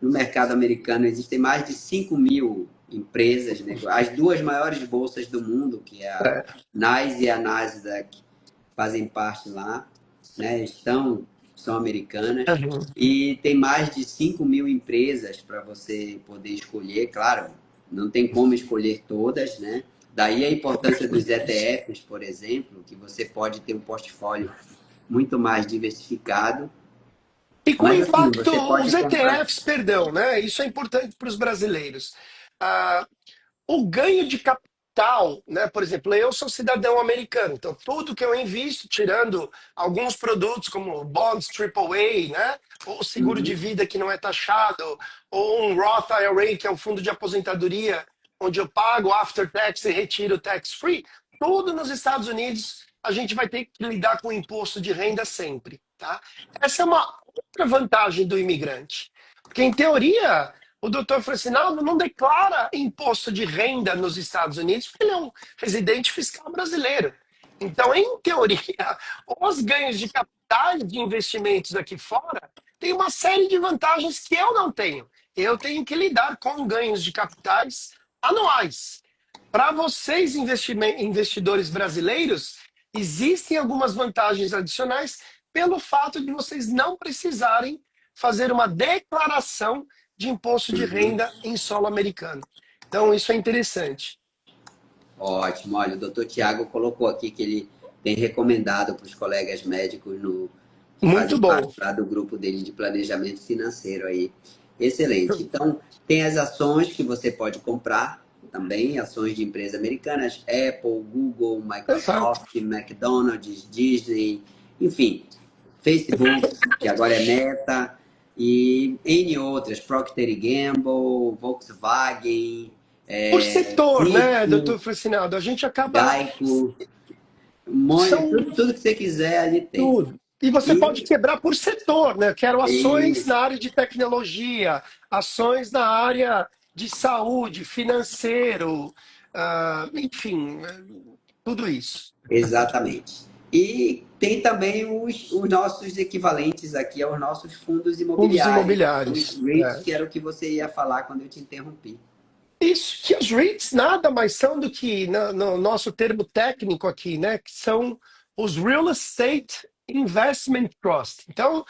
Speaker 2: no mercado americano, existem mais de 5.000 empresas, né? As duas maiores bolsas do mundo, que é a
Speaker 3: é,
Speaker 2: NYSE e a Nasdaq, fazem parte lá, né? São americanas.
Speaker 3: uhum.
Speaker 2: E tem mais de 5.000 empresas para você poder escolher. Claro, não tem como escolher todas, né? Daí a importância dos ETFs, por exemplo, que você pode ter um portfólio muito mais diversificado.
Speaker 3: E com
Speaker 2: Mas assim,
Speaker 3: impacto,
Speaker 2: você pode
Speaker 3: os
Speaker 2: comprar.
Speaker 3: ETFs, perdão, né? Isso é importante para os brasileiros. Ah, o ganho de capital, né? Por exemplo, eu sou cidadão americano, então tudo que eu invisto, tirando alguns produtos como bonds AAA, né? Ou seguro de
Speaker 2: Uhum,
Speaker 3: vida que não é taxado, ou um Roth IRA, que é um fundo de aposentadoria, onde eu pago after tax e retiro tax free, tudo nos Estados Unidos a gente vai ter que lidar com o imposto de renda sempre, tá? Essa é uma outra vantagem do imigrante. Porque, em teoria, o doutor Fracinaldo não declara imposto de renda nos Estados Unidos porque ele é um residente fiscal brasileiro. Então, em teoria, os ganhos de capitais de investimentos aqui fora têm uma série de vantagens que eu não tenho. Eu tenho que lidar com ganhos de capitais anuais. Para vocês, investidores brasileiros, existem algumas vantagens adicionais pelo fato de vocês não precisarem fazer uma declaração de imposto de
Speaker 2: uhum.
Speaker 3: renda em solo americano. Então, isso é interessante.
Speaker 2: Ótimo. Olha, o doutor Tiago colocou aqui que ele tem recomendado para os colegas médicos que
Speaker 3: Muito
Speaker 2: fazem parte
Speaker 3: bom.
Speaker 2: lá do grupo dele de planejamento financeiro aí. Excelente. Então, tem as ações que você pode comprar também, ações de empresas americanas, Apple, Google,
Speaker 3: Exato.
Speaker 2: Microsoft, McDonald's, Disney, enfim, Facebook, que agora é Meta, e N outras, Procter Gamble, Volkswagen,
Speaker 3: Por setor, né, doutor
Speaker 2: Cisco,
Speaker 3: Fracinaldo? A gente acaba.
Speaker 2: Geico,
Speaker 3: São
Speaker 2: tudo que você quiser ali tem.
Speaker 3: tudo. E você pode
Speaker 2: E,
Speaker 3: quebrar por setor, né? Quero ações
Speaker 2: e
Speaker 3: na área de tecnologia, ações na área de saúde, financeiro, enfim, tudo isso.
Speaker 2: exatamente. E tem também os nossos equivalentes aqui aos nossos fundos
Speaker 3: Fundos
Speaker 2: imobiliários, os
Speaker 3: imobiliários.
Speaker 2: REITs,
Speaker 3: É.
Speaker 2: que era o que você ia falar quando eu te interrompi.
Speaker 3: Isso, que os REITs nada mais são do que, no nosso termo técnico aqui, né? Que são os Real Estate Investment Trust. Então,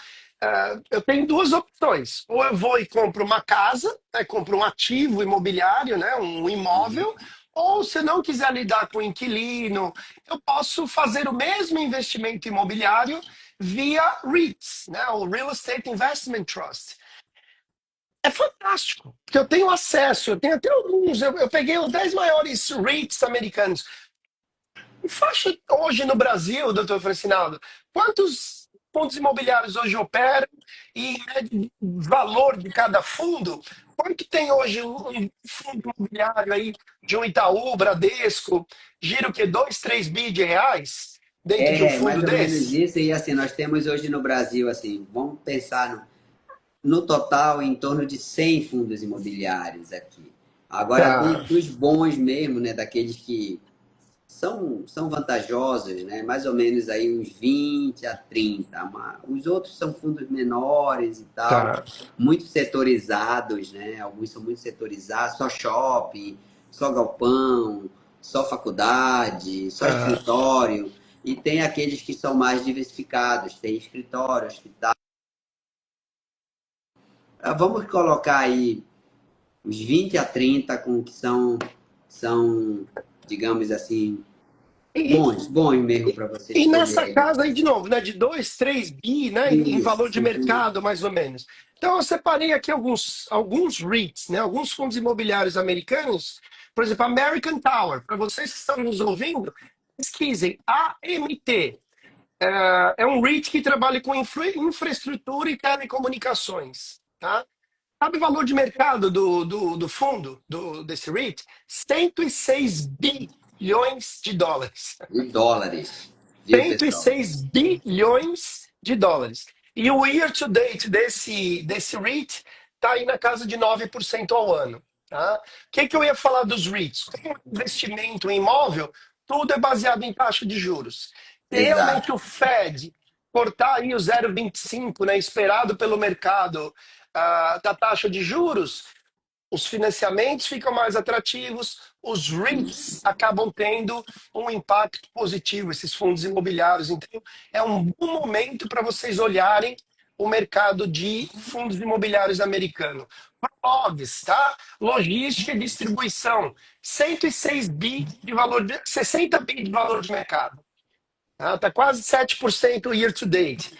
Speaker 3: eu tenho duas opções. Ou eu vou e compro uma casa, né, compro um ativo imobiliário, né, um imóvel, ou se não quiser lidar com inquilino, eu posso fazer o mesmo investimento imobiliário via REITs, né, o Real Estate Investment Trust. É fantástico, porque eu tenho acesso, eu tenho até alguns, eu peguei os 10 maiores REITs americanos. E faixa hoje no Brasil, doutor Francinaldo, quantos fundos imobiliários hoje operam e mede valor de cada fundo? Quanto tem hoje um fundo imobiliário aí de um Itaú, Bradesco, gira o quê? 2, 3 bi de reais dentro de um
Speaker 2: É,
Speaker 3: fundo
Speaker 2: mais ou menos
Speaker 3: desse?
Speaker 2: isso. E assim, nós temos hoje no Brasil, assim, vamos pensar no total em torno de 100 fundos imobiliários aqui. Agora,
Speaker 3: Tá.
Speaker 2: dos bons mesmo, né, daqueles que são vantajosos, né? Mais ou menos aí uns 20 a 30. Os outros são fundos menores e tal,
Speaker 3: Tá.
Speaker 2: muito setorizados, né? Alguns são muito setorizados, só shopping, só galpão, só faculdade, só
Speaker 3: Ah,
Speaker 2: escritório. E tem aqueles que são mais diversificados, tem escritório, hospital. Vamos colocar aí uns 20 a 30 com que são, digamos assim,
Speaker 3: e,
Speaker 2: bons mesmo para você
Speaker 3: e
Speaker 2: escolher
Speaker 3: nessa
Speaker 2: aí.
Speaker 3: casa aí, de novo, né, de 2, 3 bi, né, em
Speaker 2: Isso,
Speaker 3: valor de
Speaker 2: são fundos.
Speaker 3: mercado, mais ou menos. Então, eu separei aqui alguns REITs, né, alguns fundos imobiliários americanos. Por exemplo, American Tower. Para vocês que estão nos ouvindo, pesquisem AMT. É um REIT que trabalha com infraestrutura e telecomunicações. Tá? Sabe o valor de mercado do fundo, desse REIT? 106 bilhões de dólares.
Speaker 2: De dólares, viu,
Speaker 3: cento e
Speaker 2: pessoal?
Speaker 3: seis bilhões de dólares. E o year to date desse REIT está aí na casa de 9% ao ano. Tá? O que eu ia falar dos REITs? Como investimento em imóvel, tudo é baseado em taxa de juros. Se realmente
Speaker 2: Exato.
Speaker 3: o Fed cortar aí o 0,25, né, esperado pelo mercado da taxa de juros, os financiamentos ficam mais atrativos, os REITs acabam tendo um impacto positivo, esses fundos imobiliários. Então, é um bom momento para vocês olharem o mercado de fundos imobiliários americano. Prologues, tá? Logística e distribuição, 106 bi de valor, 60 bi de valor de mercado. Tá quase 7% year to date.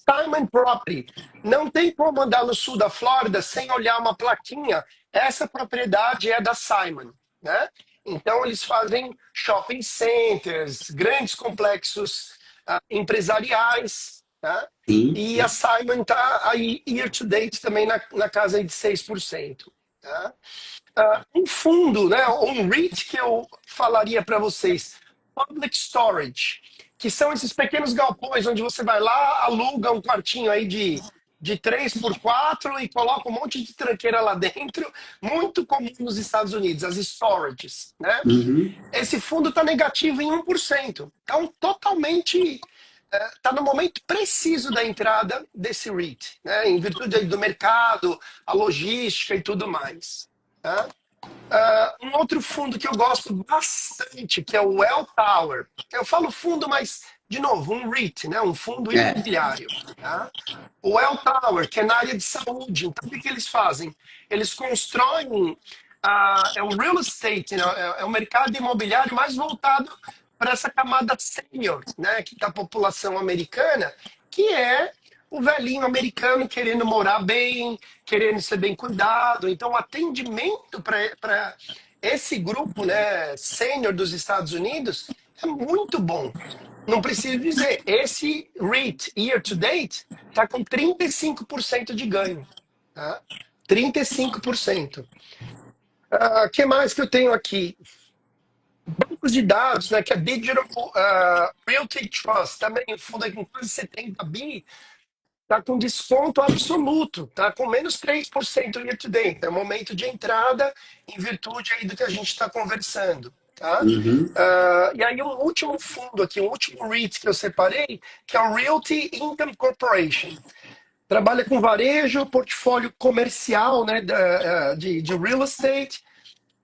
Speaker 3: Simon Property. Não tem como andar no sul da Flórida sem olhar uma plaquinha. Essa propriedade é da Simon, né? Então eles fazem shopping centers, grandes complexos empresariais, tá?
Speaker 2: Sim.
Speaker 3: E a Simon está aí year to date também na casa aí de 6%. Tá? Um fundo, né, um REIT que eu falaria para vocês, Public Storage, que são esses pequenos galpões onde você vai lá, aluga um quartinho aí de 3 por 4 e coloca um monte de tranqueira lá dentro, muito comum nos Estados Unidos, as storages, né?
Speaker 2: Uhum.
Speaker 3: Esse fundo está negativo em 1%. Então, totalmente está no momento preciso da entrada desse REIT, né? Em virtude aí do mercado, a logística e tudo mais. Tá? Um outro fundo que eu gosto bastante, que é o Welltower. Eu falo fundo, mas, de novo, um REIT, né? Um fundo
Speaker 2: É.
Speaker 3: imobiliário. Tá? O Welltower, que é na área de saúde. Então, o que eles fazem? Eles constroem. É o real estate, né? É o mercado imobiliário mais voltado para essa camada sênior, né? Que da população americana, que é o velhinho americano querendo morar bem, querendo ser bem cuidado. Então, o atendimento para esse grupo, né, sênior dos Estados Unidos é muito bom. Não preciso dizer, esse REIT, year to date, está com 35% de ganho. Tá? 35%. O que mais que eu tenho aqui? Bancos de dados, né, que é Digital Realty Trust, também um fundo aí com quase 70 bi, está com desconto absoluto, tá com menos 3% year to date. É o momento de entrada em virtude aí do que a gente está conversando. Tá?
Speaker 2: Uhum.
Speaker 3: E aí, um último fundo aqui, um último REIT que eu separei, que é o Realty Income Corporation. Trabalha com varejo, portfólio comercial, né, de real estate,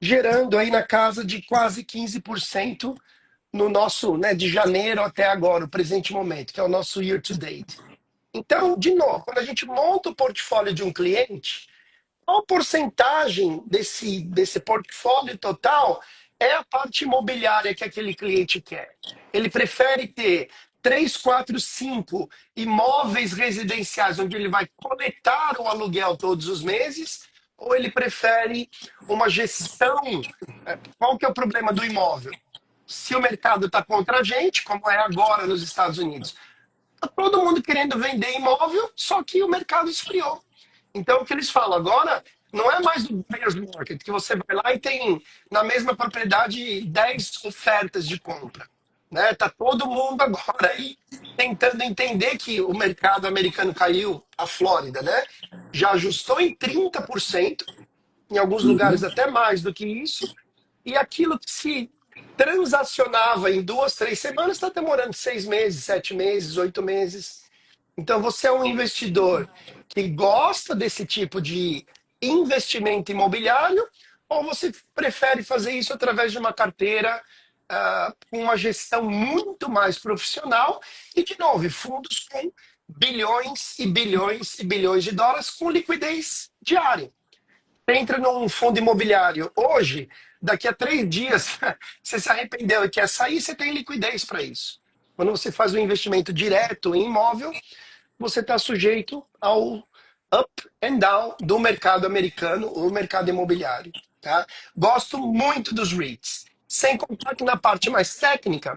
Speaker 3: gerando aí na casa de quase 15% no nosso, né, de janeiro até agora, o presente momento, que é o nosso year to date. Então, de novo, quando a gente monta o portfólio de um cliente, qual porcentagem desse portfólio total é a parte imobiliária que aquele cliente quer? Ele prefere ter 3, 4, 5 imóveis residenciais onde ele vai coletar o aluguel todos os meses? Ou ele prefere uma gestão? Qual que é o problema do imóvel? Se o mercado está contra a gente, como é agora nos Estados Unidos, tá todo mundo querendo vender imóvel, só que o mercado esfriou. Então, o que eles falam agora não é mais o buyer's market, que você vai lá e tem na mesma propriedade 10 ofertas de compra. Né? Tá todo mundo agora aí tentando entender que o mercado americano caiu, a Flórida, né? Já ajustou em 30%, em alguns lugares
Speaker 2: Uhum.
Speaker 3: até mais do que isso, e aquilo que se transacionava em 2, 3 semanas, está demorando 6 meses, 7 meses, 8 meses. Então, você é um investidor que gosta desse tipo de investimento imobiliário, ou você prefere fazer isso através de uma carteira com uma gestão muito mais profissional e, de novo, fundos com bilhões e bilhões e bilhões de dólares com liquidez diária. Você entra num fundo imobiliário hoje, daqui a 3 dias, você se arrependeu e quer sair, você tem liquidez para isso. Quando você faz um investimento direto em imóvel, você está sujeito ao up and down do mercado americano, o mercado imobiliário. Tá? Gosto muito dos REITs. Sem contar que na parte mais técnica,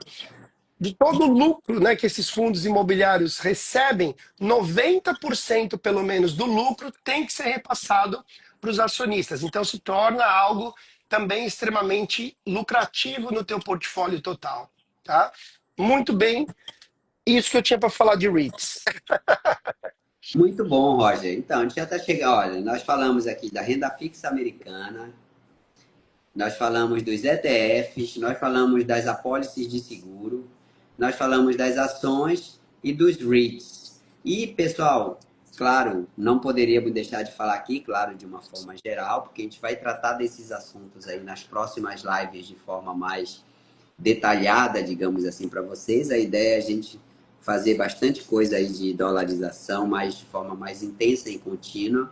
Speaker 3: de todo o lucro, né, que esses fundos imobiliários recebem, 90% pelo menos do lucro tem que ser repassado para os acionistas. Então se torna algo também extremamente lucrativo no teu portfólio total. Tá? Muito bem, isso que eu tinha para falar de REITs.
Speaker 2: Muito bom, Roger. Então, a gente já está chegando. Olha, nós falamos aqui da renda fixa americana, nós falamos dos ETFs, nós falamos das apólices de seguro, nós falamos das ações e dos REITs. E, pessoal, claro, não poderíamos deixar de falar aqui, claro, de uma forma geral, porque a gente vai tratar desses assuntos aí nas próximas lives de forma mais detalhada, digamos assim, para vocês. A ideia é a gente fazer bastante coisa aí de dolarização, mas de forma mais intensa e contínua,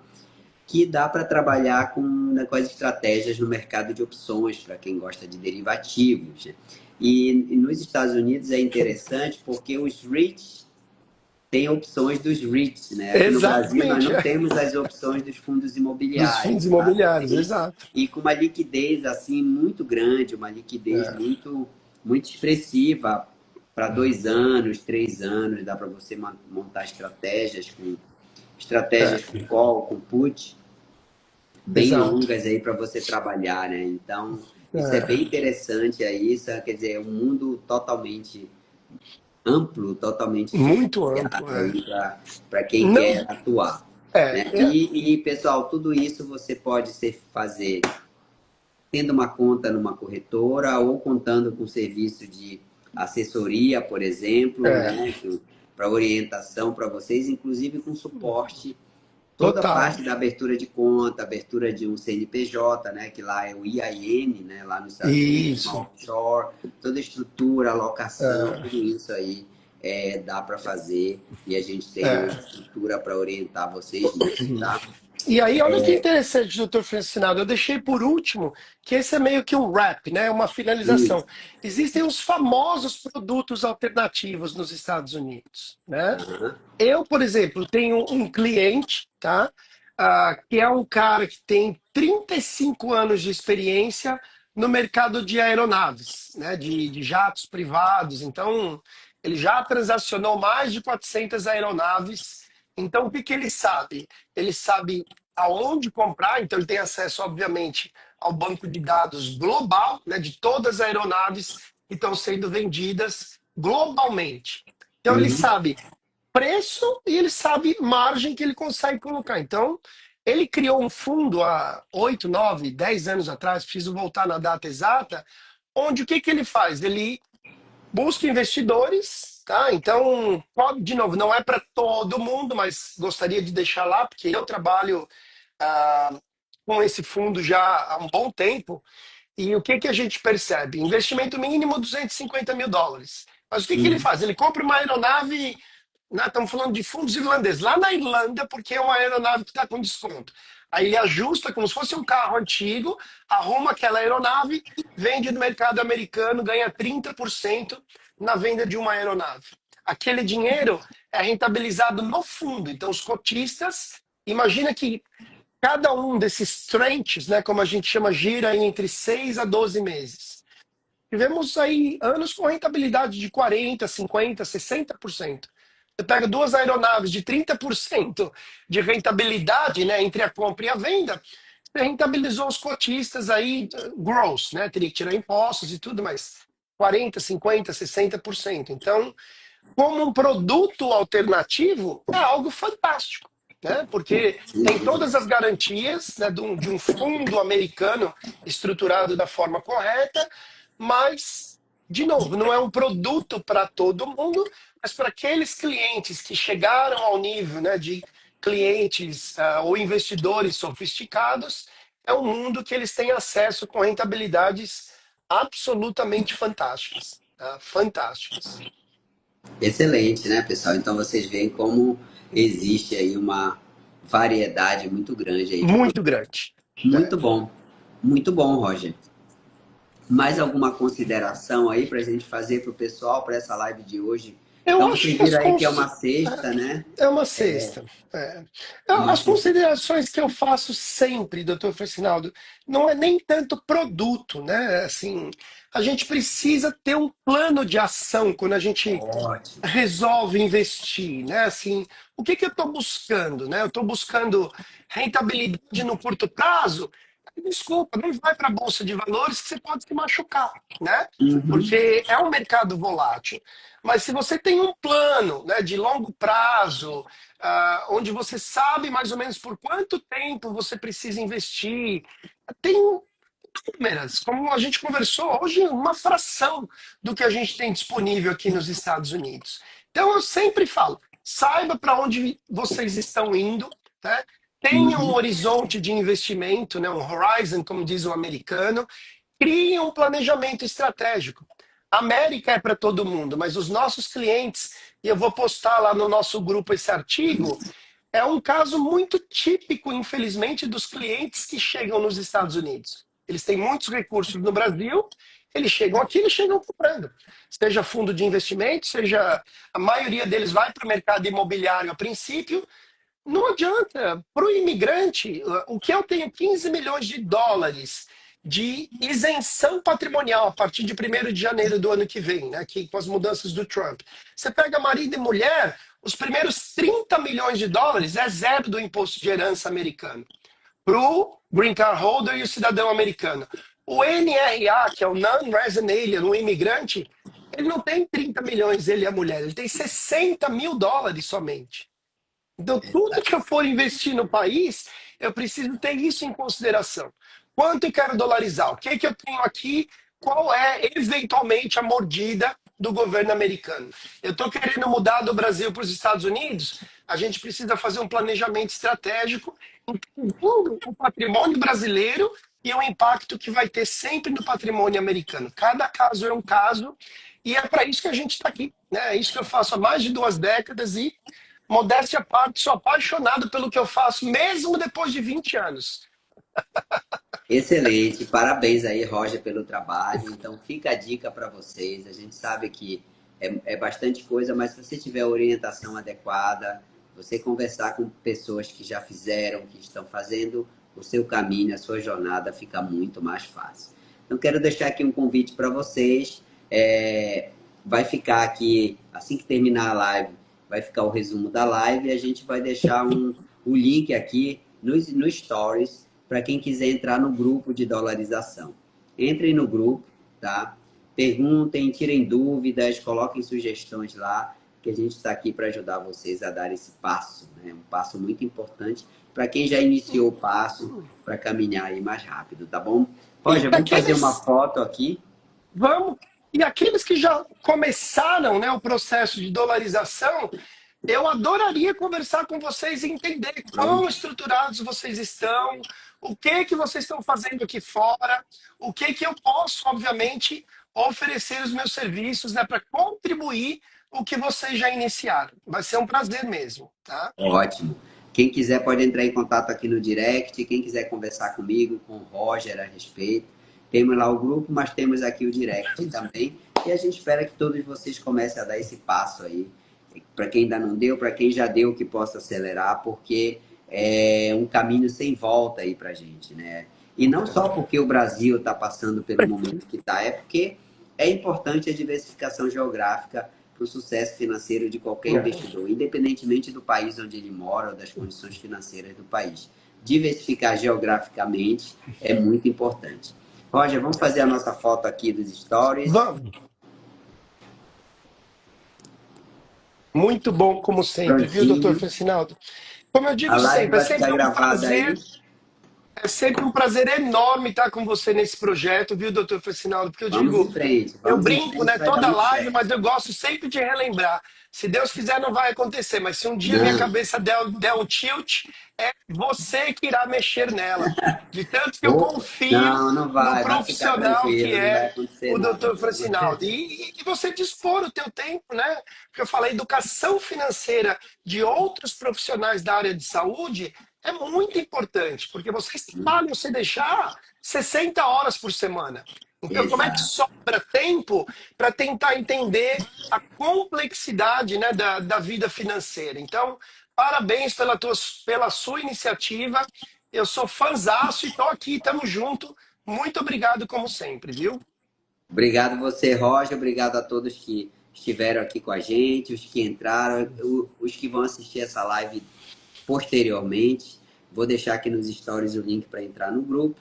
Speaker 2: que dá para trabalhar com as estratégias no mercado de opções, para quem gosta de derivativos. Né? E nos Estados Unidos é interessante porque os REITs têm opções dos REITs. Né? Aqui no Brasil nós
Speaker 3: Exatamente,
Speaker 2: não temos as opções dos fundos
Speaker 3: dos
Speaker 2: imobiliários.
Speaker 3: fundos
Speaker 2: Tá?
Speaker 3: imobiliários, exato.
Speaker 2: E com uma liquidez assim muito grande, uma liquidez
Speaker 3: É,
Speaker 2: muito expressiva para 2 anos, 3 anos, dá para você montar estratégias
Speaker 3: é,
Speaker 2: com call, com put, bem
Speaker 3: exato.
Speaker 2: longas aí para você trabalhar, né? Então, isso é
Speaker 3: É,
Speaker 2: bem interessante aí, isso quer dizer, é um mundo totalmente amplo, totalmente
Speaker 3: muito amplo.
Speaker 2: diferenciado
Speaker 3: É.
Speaker 2: aí para quem
Speaker 3: Não,
Speaker 2: quer atuar,
Speaker 3: é,
Speaker 2: né?
Speaker 3: é,
Speaker 2: Pessoal, tudo isso você pode fazer tendo uma conta numa corretora ou contando com serviço de assessoria, por exemplo,
Speaker 3: é,
Speaker 2: né, para orientação para vocês, inclusive com suporte, toda a
Speaker 3: total.
Speaker 2: parte da abertura de conta, abertura de um CNPJ, né, que lá é o IIN, né, lá nos Estados Unidos, uma
Speaker 3: Isso.
Speaker 2: offshore, toda a estrutura, alocação,
Speaker 3: É,
Speaker 2: tudo isso aí dá para fazer e a gente tem uma
Speaker 3: é.
Speaker 2: estrutura para orientar vocês nisso, tá?
Speaker 3: E aí, olha que interessante, doutor Francinado. Eu deixei por último que esse é meio que um wrap, né? Uma finalização.
Speaker 2: Isso.
Speaker 3: Existem os famosos produtos alternativos nos Estados Unidos, né?
Speaker 2: Aham.
Speaker 3: Eu, por exemplo, tenho um cliente, tá? Que é um cara que tem 35 anos de experiência no mercado de aeronaves, né? De jatos privados. Então, ele já transacionou mais de 400 aeronaves. Então, o que que ele sabe? Ele sabe aonde comprar, então ele tem acesso, obviamente, ao banco de dados global, né? De todas as aeronaves que estão sendo vendidas globalmente. Então, ele
Speaker 2: Uhum.
Speaker 3: sabe preço e ele sabe margem que ele consegue colocar. Então, ele criou um fundo há 8, 9, 10 anos atrás, preciso voltar na data exata, onde o que, que ele faz? Ele busca investidores, tá? Então, de novo, não é para todo mundo, mas gostaria de deixar lá, porque eu trabalho ah, com esse fundo já há um bom tempo. E o que, que a gente percebe? Investimento mínimo US$ 250 mil. Mas o que, que ele
Speaker 2: Uhum.
Speaker 3: faz? Ele compra uma aeronave, né, estamos falando de fundos irlandeses, lá na Irlanda, porque é uma aeronave que está com desconto. Aí ele ajusta como se fosse um carro antigo, arruma aquela aeronave, vende no mercado americano, ganha 30% na venda de uma aeronave. Aquele dinheiro é rentabilizado no fundo. Então, os cotistas, imagina que cada um desses tranches, né, como a gente chama, gira aí entre 6 a 12 meses. Tivemos aí anos com rentabilidade de 40, 50, 60%. Você pega duas aeronaves de 30% de rentabilidade, né, entre a compra e a venda, você rentabilizou os cotistas aí, gross, né, teria que tirar impostos e tudo, mas 40, 50, 60%. Então, como um produto alternativo, é algo fantástico, né? Porque tem todas as garantias, né, de um fundo americano estruturado da forma correta, mas, de novo, não é um produto para todo mundo, mas para aqueles clientes que chegaram ao nível, né, de clientes ou investidores sofisticados, é um mundo que eles têm acesso com rentabilidades absolutamente fantásticas, tá? Fantásticas.
Speaker 2: Excelente, né, pessoal? Então vocês veem como existe aí uma variedade muito grande aí de
Speaker 3: Muito
Speaker 2: produtos.
Speaker 3: grande. É.
Speaker 2: Muito bom, Roger. Mais alguma consideração aí para a gente fazer para o pessoal para essa live de hoje?
Speaker 3: Eu
Speaker 2: Então
Speaker 3: acho
Speaker 2: vocês
Speaker 3: que as
Speaker 2: viram aí que é uma sexta, né?
Speaker 3: é uma cesta. É. As
Speaker 2: Isso.
Speaker 3: considerações que eu faço sempre, doutor Francinaldo, não é nem tanto produto, né? Assim, a gente precisa ter um plano de ação quando a gente
Speaker 2: Ótimo.
Speaker 3: resolve investir, né? Assim, o que que eu estou buscando, né? Eu estou buscando rentabilidade no curto prazo. Desculpa, não vai para a bolsa de valores que você pode se machucar, né?
Speaker 2: Uhum.
Speaker 3: Porque é um mercado volátil. Mas se você tem um plano, né, de longo prazo, onde você sabe mais ou menos por quanto tempo você precisa investir, tem câmeras, como a gente conversou hoje, uma fração do que a gente tem disponível aqui nos Estados Unidos. Então eu sempre falo, saiba para onde vocês estão indo, né? Tenha um
Speaker 2: Uhum.
Speaker 3: horizonte de investimento, né? Um horizon, como diz o americano, crie um planejamento estratégico. A América é para todo mundo, mas os nossos clientes, e eu vou postar lá no nosso grupo esse artigo, é um caso muito típico, infelizmente, dos clientes que chegam nos Estados Unidos. Eles têm muitos recursos no Brasil, eles chegam aqui, eles chegam comprando. Seja fundo de investimento, seja a maioria deles vai para o mercado imobiliário a princípio. Não adianta. Para o imigrante, o que eu tenho 15 milhões de dólares de isenção patrimonial a partir de 1º de janeiro do ano que vem, né, que, com as mudanças do Trump. Você pega marido e mulher, os primeiros 30 milhões de dólares é zero do imposto de herança americano. Para o green card holder e o cidadão americano. O NRA, que é o Non-Resident Alien, o imigrante, ele não tem 30 milhões, ele e a mulher, ele tem 60 mil dólares somente. Então, tudo que eu for investir no país, eu preciso ter isso em consideração. Quanto eu quero dolarizar? O que, que eu tenho aqui? Qual é, eventualmente, a mordida do governo americano? Eu estou querendo mudar do Brasil para os Estados Unidos? A gente precisa fazer um planejamento estratégico, entendendo o patrimônio brasileiro e o impacto que vai ter sempre no patrimônio americano. Cada caso é um caso, e é para isso que a gente está aqui. Né? É isso que eu faço há mais de 2 décadas e modéstia à parte, sou apaixonado pelo que eu faço, mesmo depois de 20 anos.
Speaker 2: Excelente, parabéns aí, Roger, pelo trabalho. Então, fica a dica para vocês. A gente sabe que é bastante coisa, mas se você tiver a orientação adequada, você conversar com pessoas que já fizeram, que estão fazendo o seu caminho, a sua jornada, fica muito mais fácil. Então, quero deixar aqui um convite para vocês. Vai ficar aqui, assim que terminar a live, vai ficar o resumo da live e a gente vai deixar o link aqui no Stories para quem quiser entrar no grupo de dolarização. Entrem no grupo, tá? Perguntem, tirem dúvidas, coloquem sugestões lá, que a gente está aqui para ajudar vocês a dar esse passo, né? Um passo muito importante para quem já iniciou o passo para caminhar aí mais rápido, tá bom?
Speaker 3: E
Speaker 2: Roger, vamos fazer uma
Speaker 3: aqueles,
Speaker 2: foto aqui.
Speaker 3: vamos, e aqueles que já começaram, né, o processo de dolarização, eu adoraria conversar com vocês e entender quão estruturados vocês estão, o que que vocês estão fazendo aqui fora, o que que eu posso, obviamente, oferecer os meus serviços, né, para contribuir o que vocês já iniciaram. Vai ser um prazer mesmo, tá?
Speaker 2: Ótimo. Quem quiser pode entrar em contato aqui no direct. Quem quiser conversar comigo, com o Roger a respeito. Temos lá o grupo, mas temos aqui o direct também. E a gente espera que todos vocês comecem a dar esse passo aí. Para quem ainda não deu, para quem já deu, que possa acelerar, porque é um caminho sem volta aí para a gente, né? E não só porque o Brasil está passando pelo momento que está, é porque é importante a diversificação geográfica para o sucesso financeiro de qualquer investidor, independentemente do país onde ele mora ou das condições financeiras do país. Diversificar geograficamente é muito importante. Roger, vamos fazer a nossa foto aqui dos stories.
Speaker 3: Vamos. Muito bom, como sempre, viu, doutor
Speaker 2: Prontinho.
Speaker 3: Francinaldo? Como eu
Speaker 2: A
Speaker 3: digo
Speaker 2: live
Speaker 3: sempre, é
Speaker 2: vai ficar
Speaker 3: sempre um
Speaker 2: gravada aí.
Speaker 3: prazer. É sempre um prazer enorme estar com você nesse projeto, viu, doutor Fracinaldo? Porque eu digo, eu
Speaker 2: vamos em
Speaker 3: brinco,
Speaker 2: frente,
Speaker 3: né,
Speaker 2: vai dar
Speaker 3: toda
Speaker 2: muito
Speaker 3: live,
Speaker 2: certo.
Speaker 3: mas eu gosto sempre de relembrar. Se Deus quiser, não vai acontecer, mas se um dia minha
Speaker 2: Não,
Speaker 3: cabeça der um tilt, é você que irá mexer nela. De tanto que eu
Speaker 2: opa,
Speaker 3: confio
Speaker 2: não, não
Speaker 3: no
Speaker 2: vai ficar
Speaker 3: profissional que
Speaker 2: tranquilo, não vai
Speaker 3: é
Speaker 2: acontecer
Speaker 3: o
Speaker 2: nada,
Speaker 3: doutor
Speaker 2: não.
Speaker 3: Fracinaldo. E você dispor o teu tempo, né? Porque eu falei educação financeira de outros profissionais da área de saúde é muito importante, porque vocês trabalham se deixar 60 horas por semana. Então, como é que
Speaker 2: Exato.
Speaker 3: sobra tempo para tentar entender a complexidade, né, da vida financeira? Então, parabéns pela sua iniciativa. Eu sou fãzaço e estou aqui, estamos juntos. Muito obrigado, como sempre, viu?
Speaker 2: Obrigado você, Roger. Obrigado a todos que estiveram aqui com a gente, os que entraram, os que vão assistir essa live posteriormente. Vou deixar aqui nos stories o link para entrar no grupo.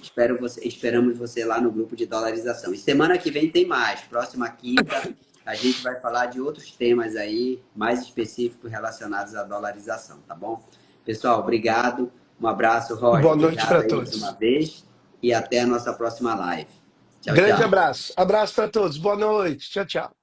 Speaker 2: Esperamos você lá no grupo de dolarização. E semana que vem tem mais. Próxima quinta, a gente vai falar de outros temas aí, mais específicos relacionados à dolarização, tá bom? Pessoal, obrigado. Um abraço, Roger.
Speaker 3: Boa noite
Speaker 2: Obrigado
Speaker 3: para
Speaker 2: aí mais uma
Speaker 3: todos.
Speaker 2: vez. E até a nossa próxima live. Tchau,
Speaker 3: Grande
Speaker 2: tchau.
Speaker 3: abraço. Abraço para todos. Boa noite. Tchau, tchau.